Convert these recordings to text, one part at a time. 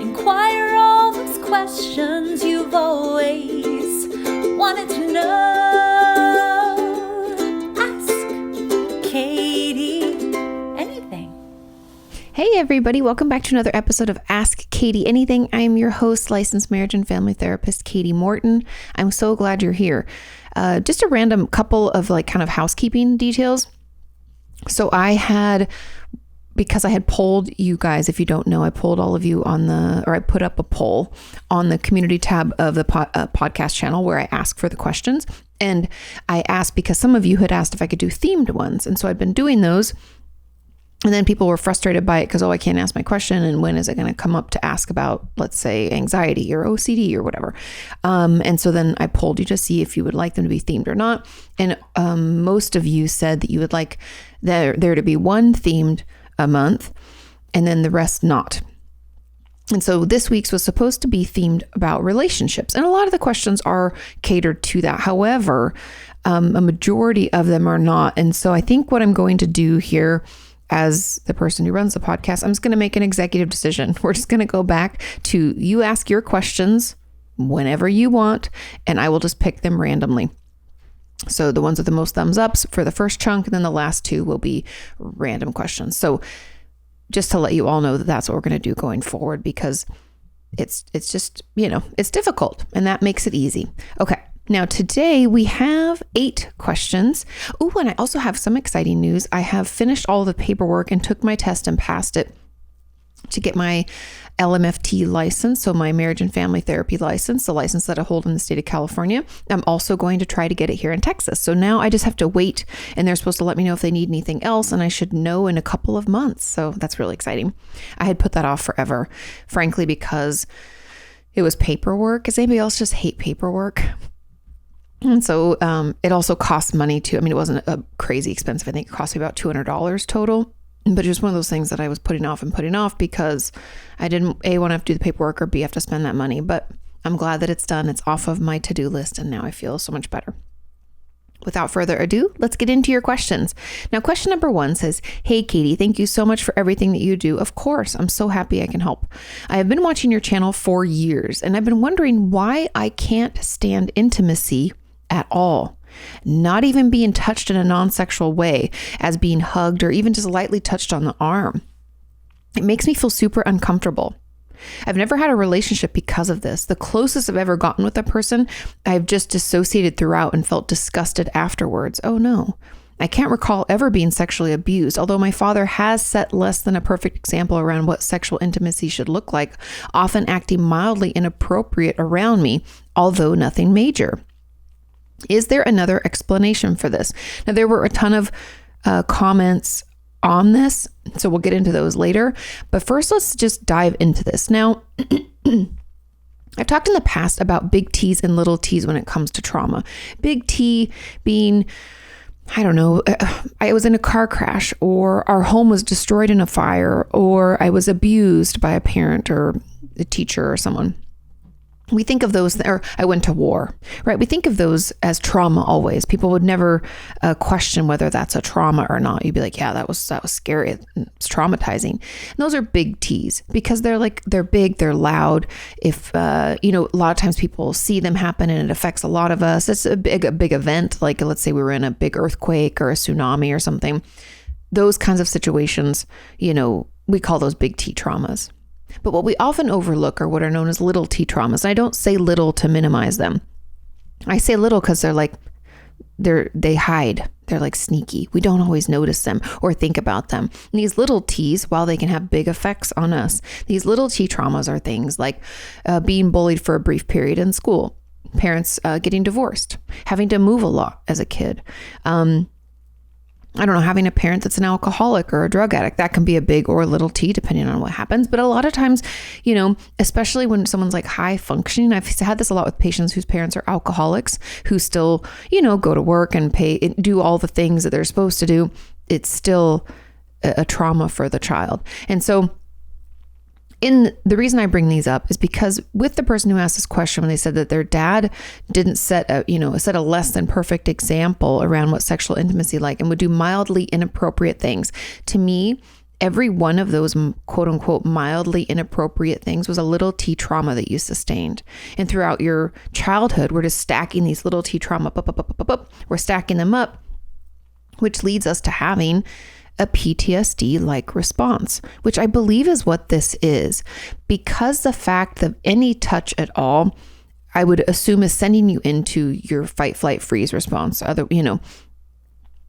Inquire all those questions you've always wanted to know. Ask Kati anything. Hey everybody, welcome back to another episode of Ask Kati Anything. I'm your host, licensed marriage and family therapist, Kati Morton. I'm so glad you're here. Just a random couple of kind of housekeeping details. So because I had polled you guys, if you don't know, I polled all of you I put up a poll on the community tab of the podcast channel where I ask for the questions. And I asked because some of you had asked if I could do themed ones. And so I'd been doing those. And then people were frustrated by it because, I can't ask my question. And when is it going to come up to ask about, let's say, anxiety or OCD or whatever? And so then I polled you to see if you would like them to be themed or not. And most of you said that you would like there to be one themed a month and then the rest not. And so this week's was supposed to be themed about relationships. And a lot of the questions are catered to that. However, a majority of them are not. And so I think what I'm going to do here as the person who runs the podcast, I'm just going to make an executive decision. We're just going to go back to you ask your questions whenever you want, and I will just pick them randomly. So the ones with the most thumbs ups for the first chunk, and then the last two will be random questions. So just to let you all know that that's what we're going to do going forward, because it's just, it's difficult, and that makes it easy. Okay. Now today we have 8 questions. Oh, and I also have some exciting news. I have finished all the paperwork and took my test and passed it to get my LMFT license. So my marriage and family therapy license, the license that I hold in the state of California. I'm also going to try to get it here in Texas. So now I just have to wait, and they're supposed to let me know if they need anything else. And I should know in a couple of months. So that's really exciting. I had put that off forever, frankly, because it was paperwork. Does anybody else just hate paperwork? And so it also costs money too. I mean, it wasn't a crazy expensive. I think it cost me about $200 total. But just one of those things that I was putting off because I didn't want to have to do the paperwork, or B, have to spend that money. But I'm glad that it's done. It's off of my to-do list, and now I feel so much better. Without further ado, let's get into your questions. Now, question number 1 says, "Hey, Kati, thank you so much for everything that you do. Of course, I'm so happy I can help. I have been watching your channel for years, and I've been wondering why I can't stand intimacy at all. Not even being touched in a non-sexual way, as being hugged or even just lightly touched on the arm. It makes me feel super uncomfortable. I've never had a relationship because of this. The closest I've ever gotten with a person, I've just dissociated throughout and felt disgusted afterwards. Oh no. I can't recall ever being sexually abused, although my father has set less than a perfect example around what sexual intimacy should look like, often acting mildly inappropriate around me, although nothing major. Is there another explanation for this?" Now, there were a ton of comments on this, so we'll get into those later. But first, let's just dive into this. Now, I've talked in the past about big T's and little t's when it comes to trauma. Big T being, I don't know, I was in a car crash, or our home was destroyed in a fire, or I was abused by a parent or a teacher or someone. We think of those, or I went to war, right? We think of those as trauma always. People would never question whether that's a trauma or not. You'd be like, yeah, that was scary. It's traumatizing. And those are big T's because they're big, they're loud. If, a lot of times people see them happen and it affects a lot of us. It's a big event. Like, let's say we were in a big earthquake or a tsunami or something. Those kinds of situations, we call those big T traumas. But what we often overlook are what are known as little T traumas. And I don't say little to minimize them. I say little because they hide. They're like sneaky. We don't always notice them or think about them. And these little T's, while they can have big effects on us, these little T traumas are things like being bullied for a brief period in school, parents getting divorced, having to move a lot as a kid, I don't know, having a parent that's an alcoholic or a drug addict. That can be a big or a little T depending on what happens. But a lot of times, especially when someone's like high functioning, I've had this a lot with patients whose parents are alcoholics who still, go to work and do all the things that they're supposed to do. It's still a trauma for the child. And so the reason I bring these up is because with the person who asked this question, when they said that their dad didn't set a less than perfect example around what sexual intimacy like and would do mildly inappropriate things, to me, every one of those quote unquote mildly inappropriate things was a little T trauma that you sustained. And throughout your childhood, we're just stacking these little T trauma up. We're stacking them up, which leads us to having a PTSD-like response, which I believe is what this is. Because the fact that any touch at all, I would assume, is sending you into your fight, flight, freeze response.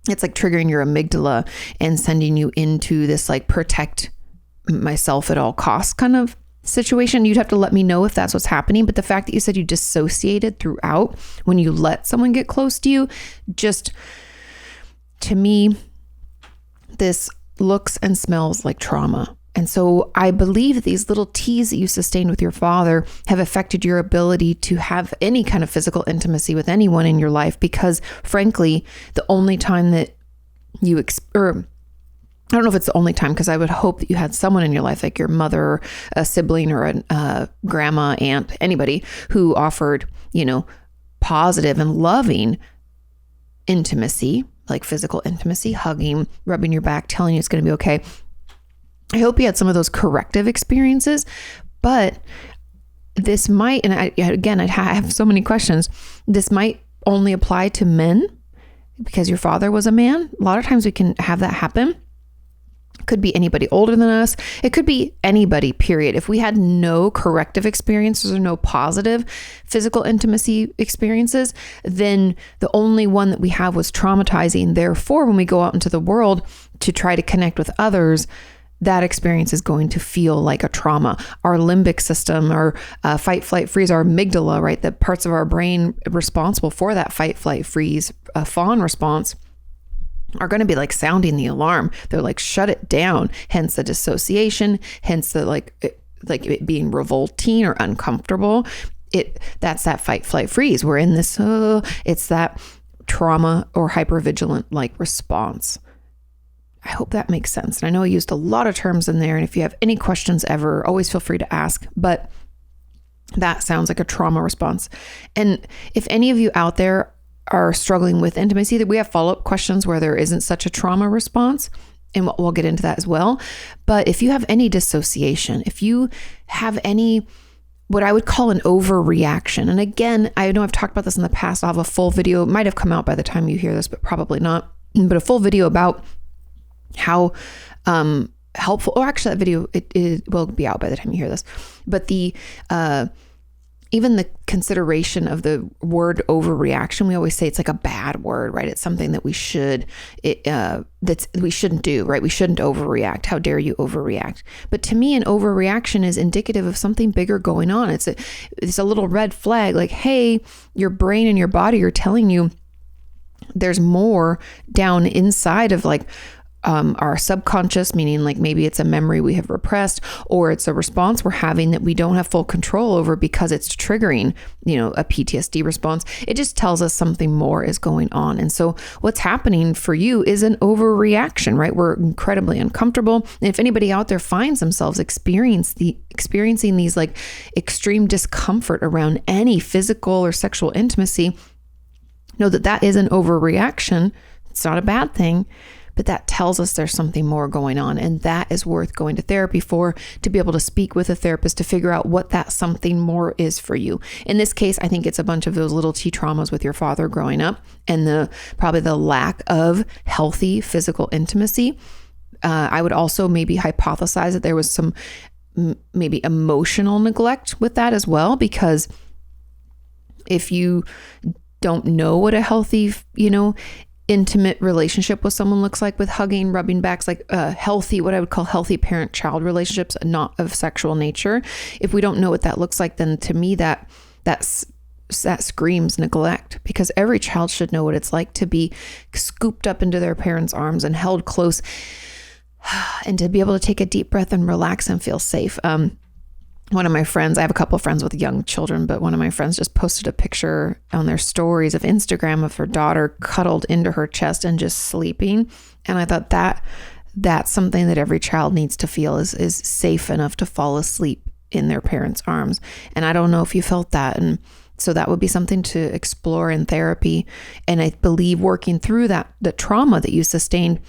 It's like triggering your amygdala and sending you into this like protect myself at all costs kind of situation. You'd have to let me know if that's what's happening. But the fact that you said you dissociated throughout when you let someone get close to you, just to me, this looks and smells like trauma. And so I believe that these little T's that you sustained with your father have affected your ability to have any kind of physical intimacy with anyone in your life, because frankly, the only time that I don't know if it's the only time, because I would hope that you had someone in your life, like your mother, a sibling, or a grandma, aunt, anybody who offered, positive and loving intimacy, like physical intimacy, hugging, rubbing your back, telling you it's going to be okay. I hope you had some of those corrective experiences, but this might, and I have so many questions. This might only apply to men because your father was a man. A lot of times we can have that happen. It could be anybody older than us. It could be anybody, period. If we had no corrective experiences or no positive physical intimacy experiences, then the only one that we have was traumatizing. Therefore, when we go out into the world to try to connect with others, that experience is going to feel like a trauma. Our limbic system, our fight, flight, freeze, our amygdala, right? The parts of our brain responsible for that fight, flight, freeze, fawn response are going to be like sounding the alarm. They're like, shut it down. Hence the dissociation, hence the like it being revolting or uncomfortable. That's that fight, flight, freeze. We're in this, it's that trauma or hypervigilant like response. I hope that makes sense. And I know I used a lot of terms in there. And if you have any questions ever, always feel free to ask. But that sounds like a trauma response. And if any of you out there are struggling with intimacy, that we have follow-up questions where there isn't such a trauma response, and we'll get into that as well. But if you have any dissociation, if you have any what I would call an overreaction, and again, I know I've talked about this in the past. I'll have a full video. It might have come out by the time you hear this, but probably not. But a full video about how helpful, or actually that video, it will be out by the time you hear this, but the even the consideration of the word overreaction, we always say it's like a bad word, right? It's something that we shouldn't do, right? We shouldn't overreact. How dare you overreact? But to me, an overreaction is indicative of something bigger going on. It's a little red flag, like, hey, your brain and your body are telling you there's more down inside of like our subconscious, meaning like maybe it's a memory we have repressed, or it's a response we're having that we don't have full control over because it's triggering, a PTSD response. It just tells us something more is going on. And so what's happening for you is an overreaction, right? We're incredibly uncomfortable. And if anybody out there finds themselves experiencing these like extreme discomfort around any physical or sexual intimacy, know that is an overreaction. It's not a bad thing. But that tells us there's something more going on, and that is worth going to therapy for, to be able to speak with a therapist to figure out what that something more is for you. In this case, I think it's a bunch of those little T traumas with your father growing up, and probably the lack of healthy physical intimacy. I would also maybe hypothesize that there was some maybe emotional neglect with that as well, because if you don't know what a healthy, intimate relationship with someone looks like, with hugging, rubbing backs, like healthy, what I would call healthy parent-child relationships, not of sexual nature. If we don't know what that looks like, then to me that screams neglect, because every child should know what it's like to be scooped up into their parents' arms and held close, and to be able to take a deep breath and relax and feel safe. One of my friends, I have a couple of friends with young children, but one of my friends just posted a picture on their stories of Instagram of her daughter cuddled into her chest and just sleeping. And I thought that's something that every child needs to feel is safe enough to fall asleep in their parents' arms. And I don't know if you felt that. And so that would be something to explore in therapy. And I believe working through the trauma that you sustained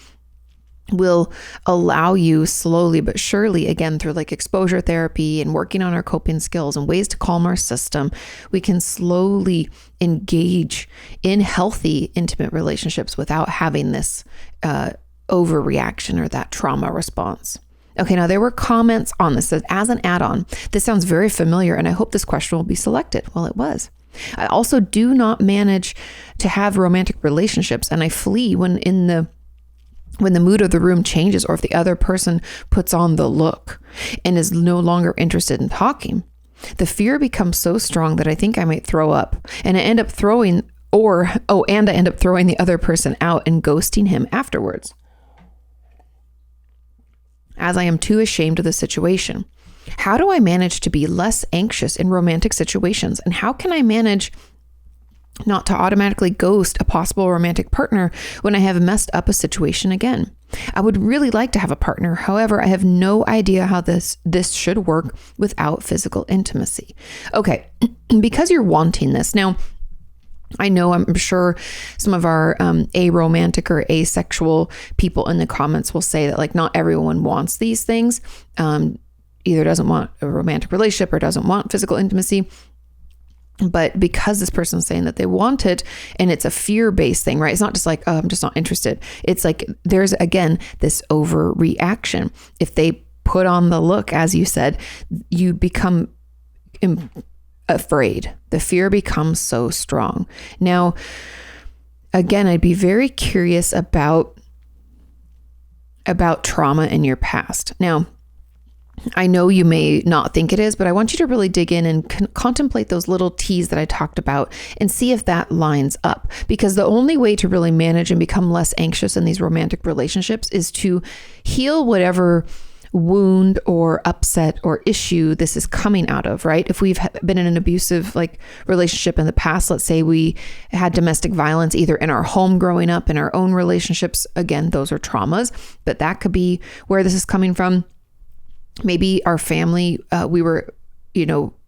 will allow you slowly but surely, again, through like exposure therapy and working on our coping skills and ways to calm our system, we can slowly engage in healthy, intimate relationships without having this overreaction or that trauma response. Okay, now there were comments on this that as an add-on, this sounds very familiar and I hope this question will be selected. Well, it was. I also do not manage to have romantic relationships, and I flee when the mood of the room changes, or if the other person puts on the look and is no longer interested in talking. The fear becomes so strong that I think I might throw up, and I end up throwing the other person out and ghosting him afterwards, as I am too ashamed of the situation. How do I manage to be less anxious in romantic situations? And how can I manage not to automatically ghost a possible romantic partner when I have messed up a situation again? I would really like to have a partner. However, I have no idea how this should work without physical intimacy. Okay, because you're wanting this. Now, I'm sure some of our aromantic or asexual people in the comments will say that like not everyone wants these things. Either doesn't want a romantic relationship or doesn't want physical intimacy. But because this person's saying that they want it, and it's a fear-based thing, right? It's not just like, oh, I'm just not interested. It's like there's, again, this overreaction. If they put on the look, as you said, you become afraid. The fear becomes so strong. Now, again, I'd be very curious about trauma in your past. Now, I know you may not think it is, but I want you to really dig in and contemplate those little T's that I talked about and see if that lines up. Because the only way to really manage and become less anxious in these romantic relationships is to heal whatever wound or upset or issue this is coming out of, right? If we've been in an abusive relationship in the past, let's say we had domestic violence either in our home growing up, in our own relationships, again, those are traumas, but that could be where this is coming from. Maybe our family, we were,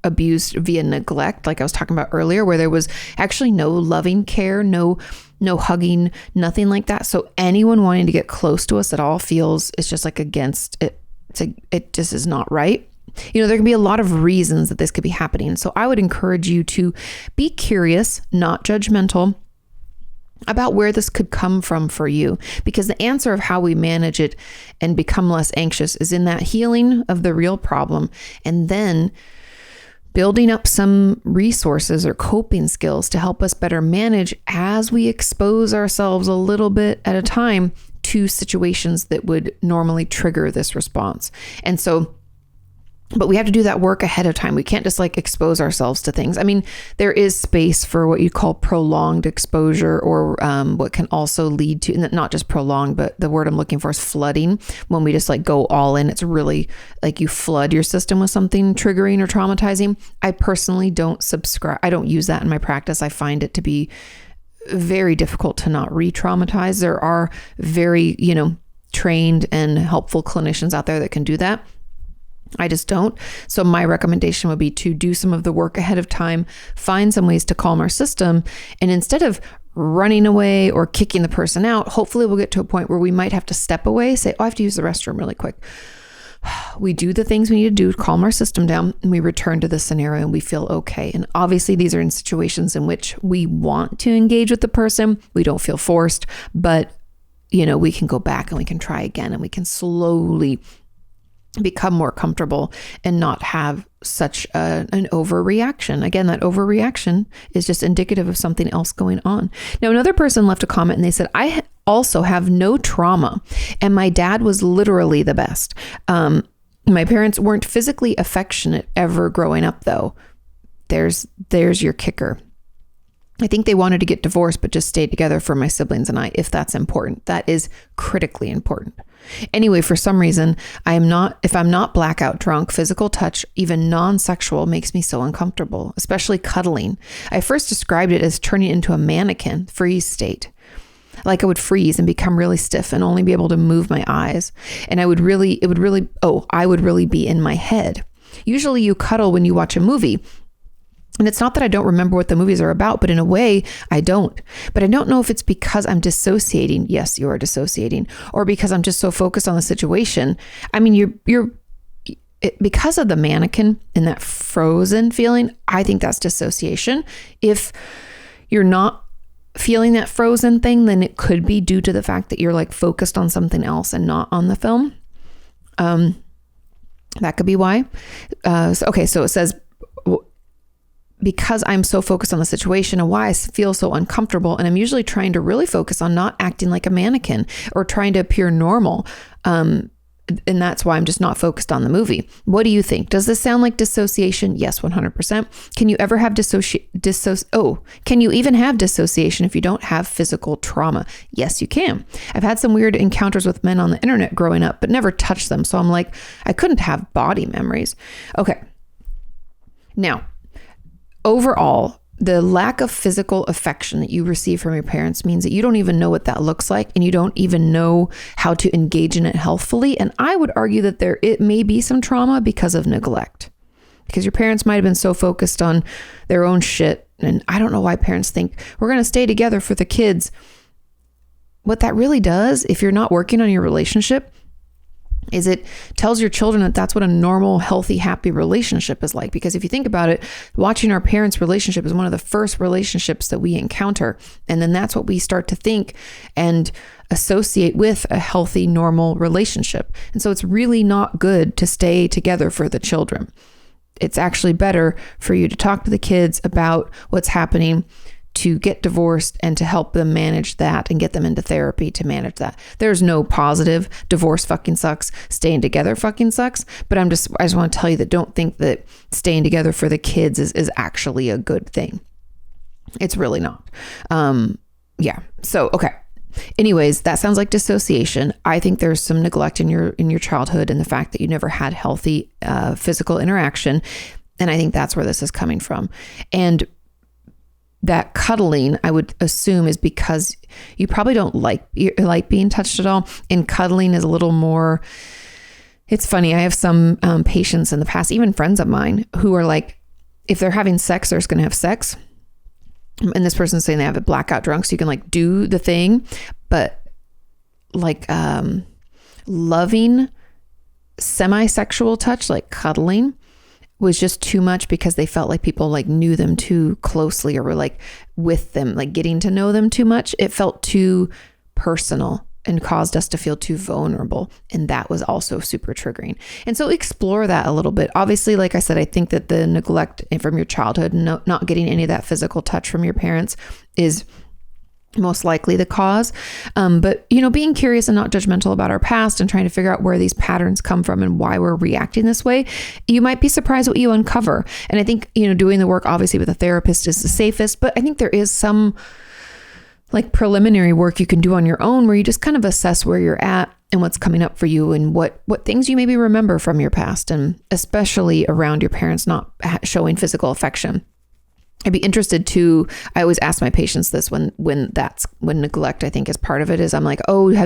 abused via neglect, like I was talking about earlier, where there was actually no loving care, no hugging, nothing like that. So anyone wanting to get close to us at all feels it's just like against it. It just is not right. There can be a lot of reasons that this could be happening. So I would encourage you to be curious, not judgmental, about where this could come from for you, because the answer of how we manage it and become less anxious is in that healing of the real problem, and then building up some resources or coping skills to help us better manage as we expose ourselves a little bit at a time to situations that would normally trigger this response. And so, but we have to do that work ahead of time. We can't just expose ourselves to things. I mean, there is space for what you call prolonged exposure, or what can also lead to, not just prolonged, but the word I'm looking for is flooding. When we just go all in, it's really like you flood your system with something triggering or traumatizing. I personally don't subscribe. I don't use that in my practice. I find it to be very difficult to not re-traumatize. There are very, trained and helpful clinicians out there that can do that. I just don't. So my recommendation would be to do some of the work ahead of time, find some ways to calm our system. And instead of running away or kicking the person out, hopefully we'll get to a point where we might have to step away, say, oh, I have to use the restroom really quick. We do the things we need to do to calm our system down, and we return to the scenario and we feel okay. And obviously these are in situations in which we want to engage with the person. We don't feel forced, but we can go back and we can try again, and we can slowly become more comfortable and not have such an overreaction. Again, that overreaction is just indicative of something else going on. Now, another person left a comment and they said, I also have no trauma, and my dad was literally the best. My parents weren't physically affectionate ever growing up, though. There's your kicker. I think they wanted to get divorced, but just stayed together for my siblings and I, if that's important. That is critically important. Anyway, for some reason, if I'm not blackout drunk, physical touch, even non-sexual, makes me so uncomfortable, especially cuddling. I first described it as turning into a mannequin, freeze state. Like I would freeze and become really stiff and only be able to move my eyes. And I would really be in my head. Usually you cuddle when you watch a movie. And it's not that I don't remember what the movies are about, but in a way I don't. But I don't know if it's because I'm dissociating. Yes, you are dissociating. Or because I'm just so focused on the situation. I mean, because of the mannequin and that frozen feeling, I think that's dissociation. If you're not feeling that frozen thing, then it could be due to the fact that you're like focused on something else and not on the film. That could be why. So it says, because I'm so focused on the situation and why I feel so uncomfortable, and I'm usually trying to really focus on not acting like a mannequin or trying to appear normal. And that's why I'm just not focused on the movie. What do you think? Does this sound like dissociation? Yes, 100%. Can you ever have can you even have dissociation if you don't have physical trauma? Yes, you can. I've had some weird encounters with men on the internet growing up, but never touched them. So I'm like, I couldn't have body memories. Okay. Now, overall, the lack of physical affection that you receive from your parents means that you don't even know what that looks like, and you don't even know how to engage in it healthfully. And I would argue that it may be some trauma because of neglect, because your parents might have been so focused on their own shit. And I don't know why parents think we're going to stay together for the kids. What that really does, if you're not working on your relationship, is it tells your children that that's what a normal, healthy, happy relationship is like. Because if you think about it, watching our parents' relationship is one of the first relationships that we encounter. And then that's what we start to think and associate with a healthy, normal relationship. And so it's really not good to stay together for the children. It's actually better for you to talk to the kids about what's happening, to get divorced, and to help them manage that and get them into therapy to manage that. There's no positive divorce fucking sucks, staying together fucking sucks. But I just want to tell you that don't think that staying together for the kids is actually a good thing. It's really not. Yeah. So, okay. Anyways, that sounds like dissociation. I think there's some neglect in your childhood, and the fact that you never had healthy physical interaction. And I think that's where this is coming from. And that cuddling, I would assume, is because you probably don't like being touched at all. And cuddling is a little more, it's funny. I have some patients in the past, even friends of mine, who are like, if they're having sex, they're just going to have sex. And this person's saying they have a blackout drunk, so you can like do the thing, but like loving semi-sexual touch, like cuddling, was just too much because they felt like people like knew them too closely or were like with them, like getting to know them too much. It felt too personal and caused us to feel too vulnerable. And that was also super triggering. And so explore that a little bit. Obviously, like I said, I think that the neglect from your childhood, not getting any of that physical touch from your parents, is most likely the cause. But, being curious and not judgmental about our past and trying to figure out where these patterns come from and why we're reacting this way, you might be surprised what you uncover. And I think, doing the work obviously with a therapist is the safest, but I think there is some like preliminary work you can do on your own where you just kind of assess where you're at and what's coming up for you and what things you maybe remember from your past, and especially around your parents not showing physical affection. I'd be interested to, I always ask my patients this when neglect, I think, is part of it, is I'm like,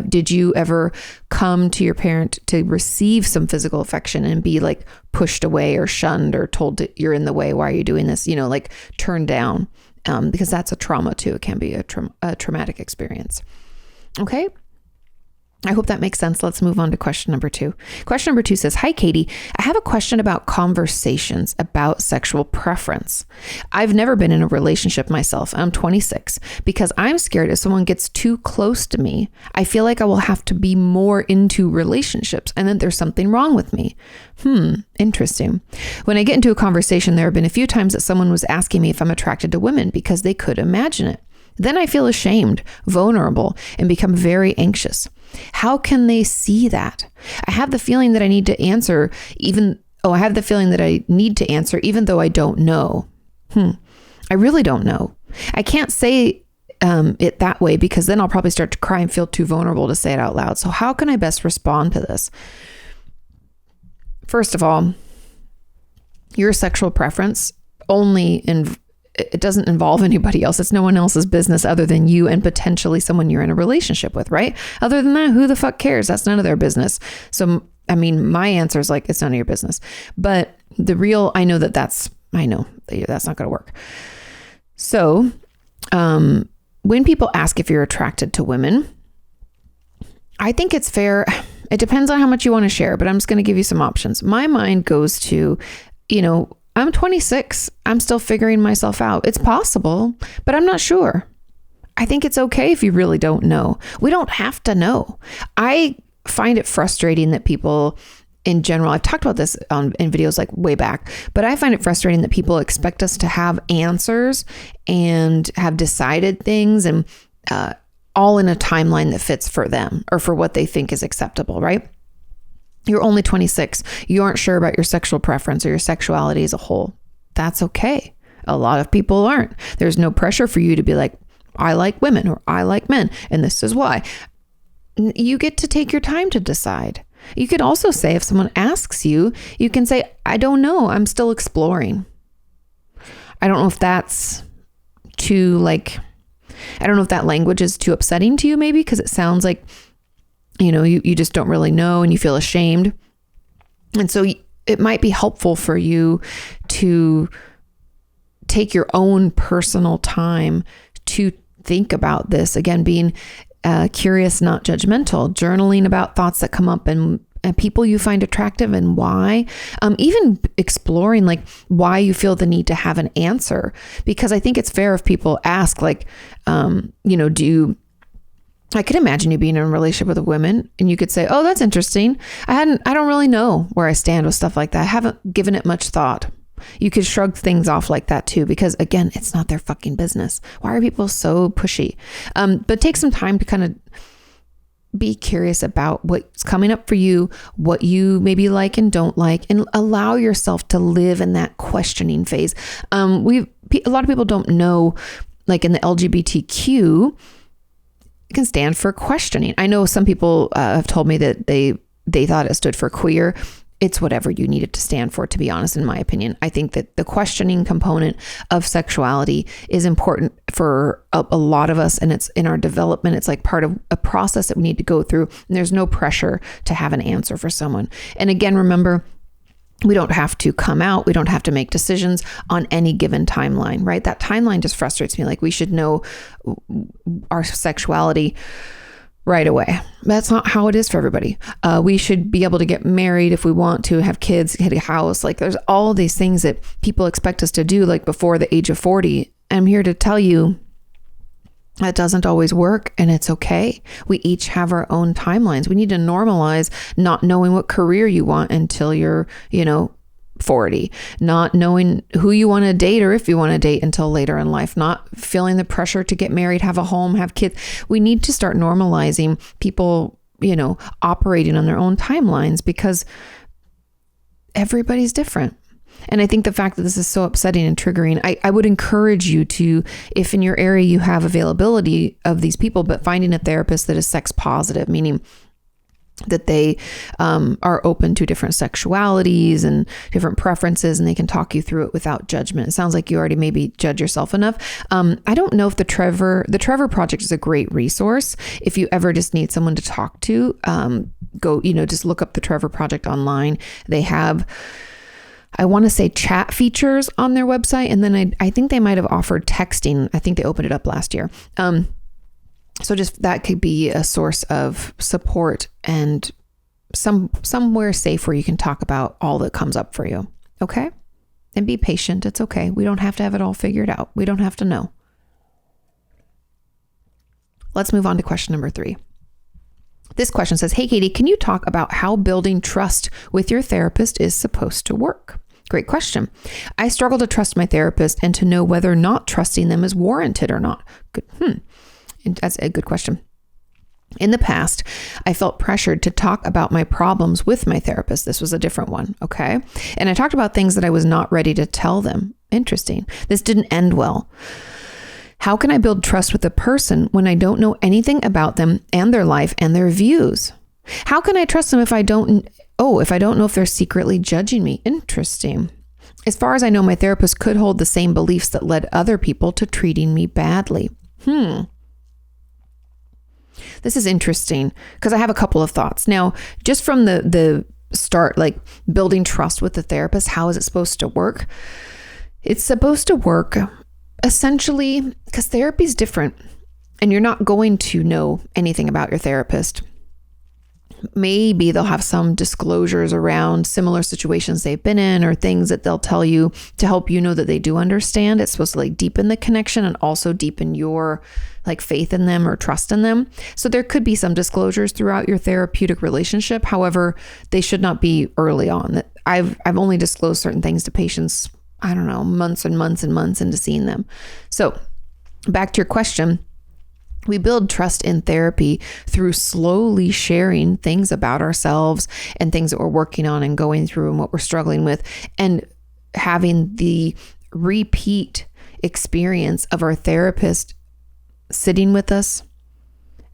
did you ever come to your parent to receive some physical affection and be like pushed away or shunned or told that you're in the way? Why are you doing this? like turned down, because that's a trauma too. It can be a traumatic experience. Okay. I hope that makes sense. Let's move on to question number 2. Question number 2 says, "Hi, Katie. I have a question about conversations about sexual preference. I've never been in a relationship myself. I'm 26 because I'm scared if someone gets too close to me, I feel like I will have to be more into relationships and then there's something wrong with me." Interesting. When I get into a conversation, there have been a few times that someone was asking me if I'm attracted to women because they could imagine it. Then I feel ashamed, vulnerable, and become very anxious. How can they see that? I have the feeling that I need to answer even though I don't know. I really don't know. I can't say it that way because then I'll probably start to cry and feel too vulnerable to say it out loud. So how can I best respond to this? First of all, your sexual preference it doesn't involve anybody else. It's no one else's business other than you and potentially someone you're in a relationship with, right? Other than that, who the fuck cares? That's none of their business. So, my answer is like, it's none of your business. But I know that that's I know that's not going to work. So when people ask if you're attracted to women, I think it's fair. It depends on how much you want to share, but I'm just going to give you some options. My mind goes to, I'm 26. I'm still figuring myself out. It's possible, but I'm not sure. I think it's okay if you really don't know. We don't have to know. I find it frustrating that people in general, I've talked about this in videos like way back, but I find it frustrating that people expect us to have answers and have decided things and all in a timeline that fits for them or for what they think is acceptable, right? You're only 26. You aren't sure about your sexual preference or your sexuality as a whole. That's okay. A lot of people aren't. There's no pressure for you to be like, I like women or I like men, and this is why. You get to take your time to decide. You could also say, if someone asks you, you can say, I don't know. I'm still exploring. I don't know if that's too I don't know if that language is too upsetting to you, maybe, because it sounds like, you just don't really know and you feel ashamed. And so it might be helpful for you to take your own personal time to think about this. Again, being curious, not judgmental, journaling about thoughts that come up and people you find attractive and why, even exploring why you feel the need to have an answer, because I think it's fair if people ask I could imagine you being in a relationship with a woman and you could say, oh, that's interesting. I don't really know where I stand with stuff like that. I haven't given it much thought. You could shrug things off like that too, because again, it's not their fucking business. Why are people so pushy? But take some time to kind of be curious about what's coming up for you, what you maybe like and don't like, and allow yourself to live in that questioning phase. A lot of people don't know, in the LGBTQ, it can stand for questioning. I know some people have told me that they thought it stood for queer. It's whatever you need it to stand for, to be honest, in my opinion. I think that the questioning component of sexuality is important for a lot of us, and it's in our development. It's part of a process that we need to go through, and there's no pressure to have an answer for someone. And again, remember, we don't have to come out. We don't have to make decisions on any given timeline, right? That timeline just frustrates me. We should know our sexuality right away. That's not how it is for everybody. We should be able to get married if we want to, have kids, get a house. There's all of these things that people expect us to do before the age of 40. I'm here to tell you that doesn't always work, and it's okay. We each have our own timelines. We need to normalize not knowing what career you want until you're, 40, not knowing who you want to date or if you want to date until later in life, not feeling the pressure to get married, have a home, have kids. We need to start normalizing people, operating on their own timelines, because everybody's different. And I think the fact that this is so upsetting and triggering, I would encourage you to, if in your area you have availability of these people, but finding a therapist that is sex positive, meaning that they are open to different sexualities and different preferences, and they can talk you through it without judgment. It sounds like you already maybe judge yourself enough. I don't know if the Trevor Project is a great resource. If you ever just need someone to talk to, go, just look up the Trevor Project online. They have, I want to say, chat features on their website. And then I think they might have offered texting. I think they opened it up last year. So just that could be a source of support and somewhere safe where you can talk about all that comes up for you. Okay? And be patient. It's okay. We don't have to have it all figured out. We don't have to know. Let's move on to question number 3. This question says, hey, Katie, can you talk about how building trust with your therapist is supposed to work? Great question. I struggle to trust my therapist and to know whether or not trusting them is warranted or not. Good. That's a good question. In the past, I felt pressured to talk about my problems with my therapist. This was a different one. Okay. And I talked about things that I was not ready to tell them. Interesting. This didn't end well. How can I build trust with a person when I don't know anything about them and their life and their views? How can I trust them if I don't know if they're secretly judging me? Interesting. As far as I know, my therapist could hold the same beliefs that led other people to treating me badly. This is interesting because I have a couple of thoughts. Now, just from the start, building trust with the therapist, how is it supposed to work? It's supposed to work essentially because therapy is different and you're not going to know anything about your therapist. Maybe they'll have some disclosures around similar situations they've been in or things that they'll tell you to help you know that they do understand. It's supposed to like deepen the connection and also deepen your like faith in them or trust in them. So there could be some disclosures throughout your therapeutic relationship. However, they should not be early on. I've only disclosed certain things to patients, I don't know, months and months and months into seeing them. So back to your question. We build trust in therapy through slowly sharing things about ourselves and things that we're working on and going through and what we're struggling with, and having the repeat experience of our therapist sitting with us,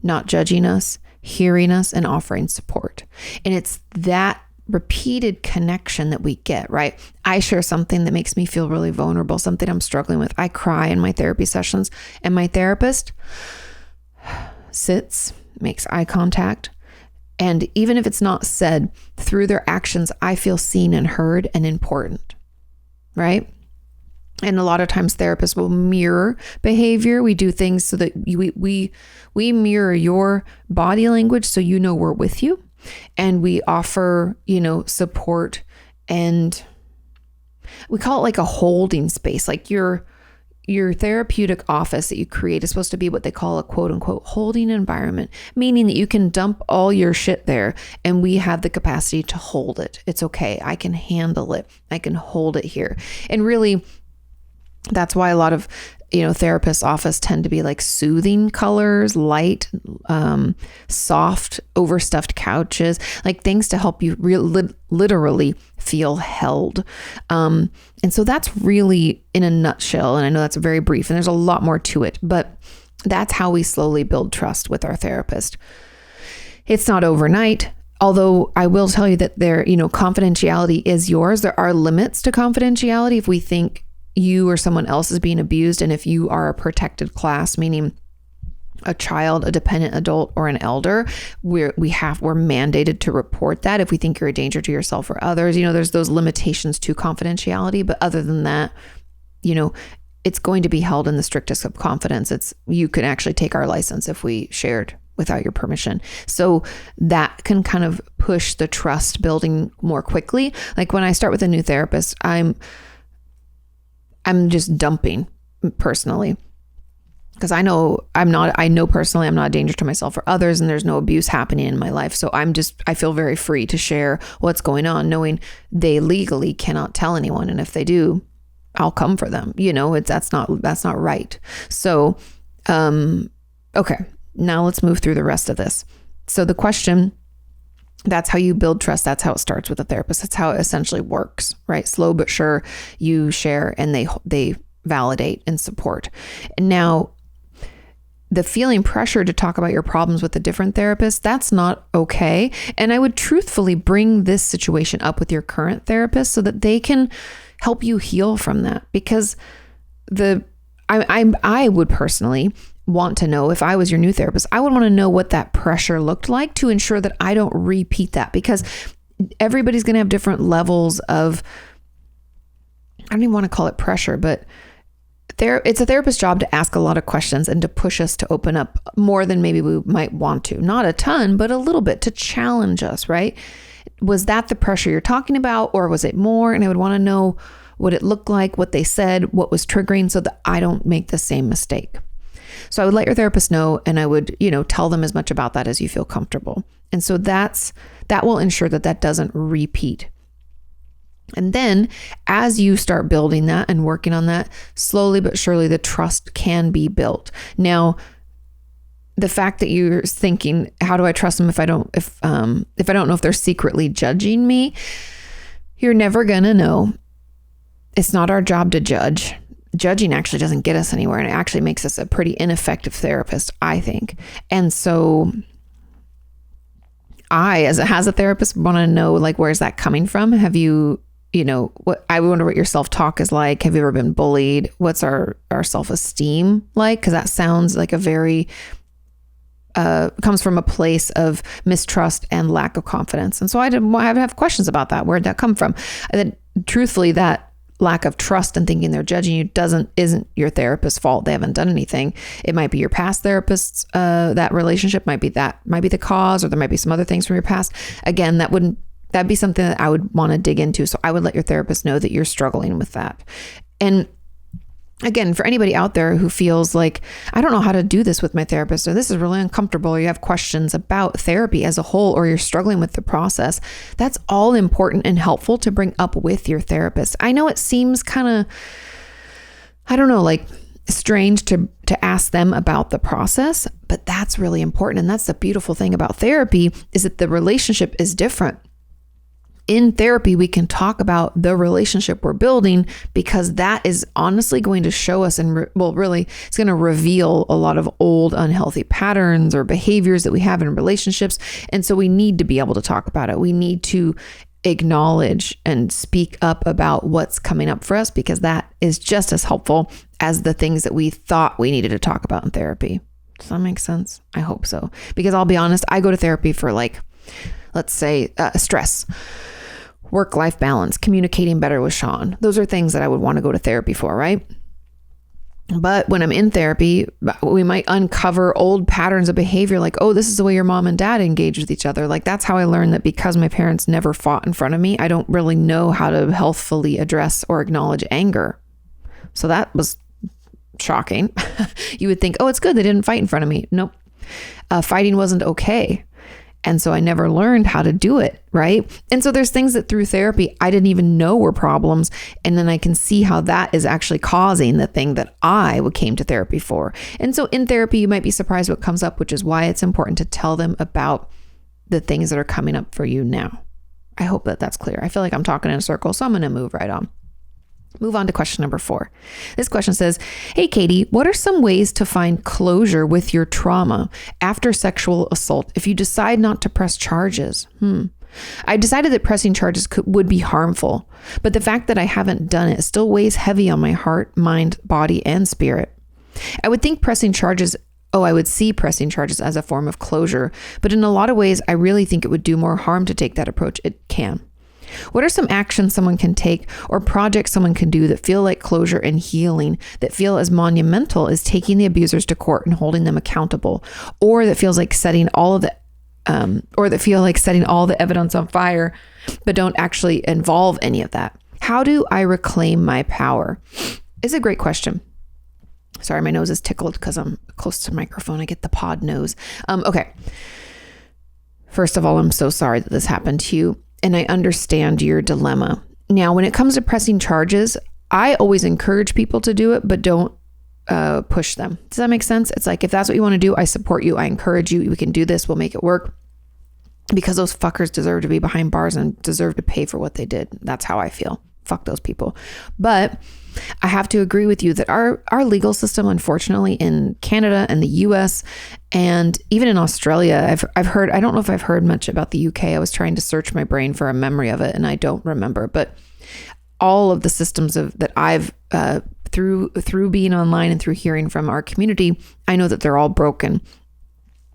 not judging us, hearing us, and offering support. And it's that repeated connection that we get, right? I share something that makes me feel really vulnerable, something I'm struggling with. I cry in my therapy sessions, and my therapist sits, makes eye contact, and even if it's not said, through their actions, I feel seen and heard and important, right? And a lot of times therapists will mirror behavior. We do things so that we mirror your body language so you know we're with you, and we offer, support, and we call it like a holding space. Like your therapeutic office that you create is supposed to be what they call a quote unquote holding environment, meaning that you can dump all your shit there and we have the capacity to hold it. It's okay. I can handle it. I can hold it here. And really, that's why a lot of, therapists' office tend to be like soothing colors, light, soft, overstuffed couches, like things to help you literally feel held. And so that's really in a nutshell. And I know that's very brief and there's a lot more to it, but that's how we slowly build trust with our therapist. It's not overnight. Although I will tell you that confidentiality is yours. There are limits to confidentiality if we think you or someone else is being abused. And if you are a protected class, meaning a child, a dependent adult, or an elder, we're mandated to report that if we think you're a danger to yourself or others. There's those limitations to confidentiality. But other than that, it's going to be held in the strictest of confidence. You could actually take our license if we shared without your permission. So that can kind of push the trust building more quickly. Like when I start with a new therapist, I'm just dumping personally, because I know personally I'm not a danger to myself or others, and there's no abuse happening in my life. So I feel very free to share what's going on, knowing they legally cannot tell anyone. And if they do, I'll come for them. That's not right. So, okay, now let's move through the rest of this. So the question, that's how you build trust. That's how it starts with a therapist. That's how it essentially works, right? Slow but sure, you share and they validate and support. And now the feeling pressure to talk about your problems with a different therapist, that's not okay. And I would truthfully bring this situation up with your current therapist so that they can help you heal from that. Because I would personally want to know, if I was your new therapist, I would want to know what that pressure looked like to ensure that I don't repeat that, because everybody's going to have different levels of, I don't even want to call it pressure, but it's a therapist's job to ask a lot of questions and to push us to open up more than maybe we might want to. Not a ton, but a little bit, to challenge us, right? Was that the pressure you're talking about, or was it more? And I would want to know what it looked like, what they said, what was triggering, so that I don't make the same mistake. So I would let your therapist know, and I would, tell them as much about that as you feel comfortable. And so that will ensure that doesn't repeat. And then as you start building that and working on that, slowly but surely the trust can be built. Now, the fact that you're thinking, how do I trust them if I don't know if they're secretly judging me? You're never going to know. It's not our job to judge. Judging actually doesn't get us anywhere, and it actually makes us a pretty ineffective therapist, I think. And so I, as a therapist, want to know, like, where's that coming from? Have you, I wonder what your self-talk is like. Have you ever been bullied? What's our self-esteem like? Because that sounds like a very, comes from a place of mistrust and lack of confidence. And so I have questions about that. Where'd that come from? And then truthfully, that lack of trust and thinking they're judging you isn't your therapist's fault. They haven't done anything. It might be your past therapist's, that relationship might be the cause, or there might be some other things from your past. Again, that'd be something that I would want to dig into. So I would let your therapist know that you're struggling with that. And again, for anybody out there who feels like, I don't know how to do this with my therapist, or this is really uncomfortable, or you have questions about therapy as a whole, or you're struggling with the process, that's all important and helpful to bring up with your therapist. I know it seems kind of, I don't know, like strange to ask them about the process, but that's really important. And that's the beautiful thing about therapy, is that the relationship is different. In therapy, we can talk about the relationship we're building, because that is honestly going to show us really, it's going to reveal a lot of old unhealthy patterns or behaviors that we have in relationships. And so we need to be able to talk about it. We need to acknowledge and speak up about what's coming up for us, because that is just as helpful as the things that we thought we needed to talk about in therapy. Does that make sense? I hope so. Because I'll be honest, I go to therapy for let's say stress, work-life balance, communicating better with Sean. Those are things that I would want to go to therapy for, right? But when I'm in therapy, we might uncover old patterns of behavior, like, oh, this is the way your mom and dad engage with each other. Like, that's how I learned that because my parents never fought in front of me, I don't really know how to healthfully address or acknowledge anger. So that was shocking. You would think, oh, it's good they didn't fight in front of me. Nope. Fighting wasn't okay. And so I never learned how to do it, right? And so there's things that through therapy I didn't even know were problems. And then I can see how that is actually causing the thing that I came to therapy for. And so in therapy, you might be surprised what comes up, which is why it's important to tell them about the things that are coming up for you now. I hope that that's clear. I feel like I'm talking in a circle, so I'm going to move right on. Move on to question number 4. This question says, hey, Katie, what are some ways to find closure with your trauma after sexual assault if you decide not to press charges? I decided that pressing charges would be harmful, but the fact that I haven't done it still weighs heavy on my heart, mind, body, and spirit. I would see pressing charges as a form of closure, but in a lot of ways, I really think it would do more harm to take that approach. It can. What are some actions someone can take or projects someone can do that feel like closure and healing, that feel as monumental as taking the abusers to court and holding them accountable, or that feels like setting all the evidence on fire, but don't actually involve any of that? How do I reclaim my power? It's a great question. Sorry, my nose is tickled because I'm close to the microphone. I get the pod nose. Okay. First of all, I'm so sorry that this happened to you. And I understand your dilemma. Now, when it comes to pressing charges, I always encourage people to do it, but don't push them. Does that make sense? It's like, if that's what you want to do, I support you. I encourage you. We can do this. We'll make it work. Because those fuckers deserve to be behind bars and deserve to pay for what they did. That's how I feel. Fuck those people. But I have to agree with you that our legal system, unfortunately, in Canada and the US and even in Australia, I've heard, I don't know if I've heard much about the UK. I was trying to search my brain for a memory of it and I don't remember, but all of the systems that I've through being online and through hearing from our community, I know that they're all broken.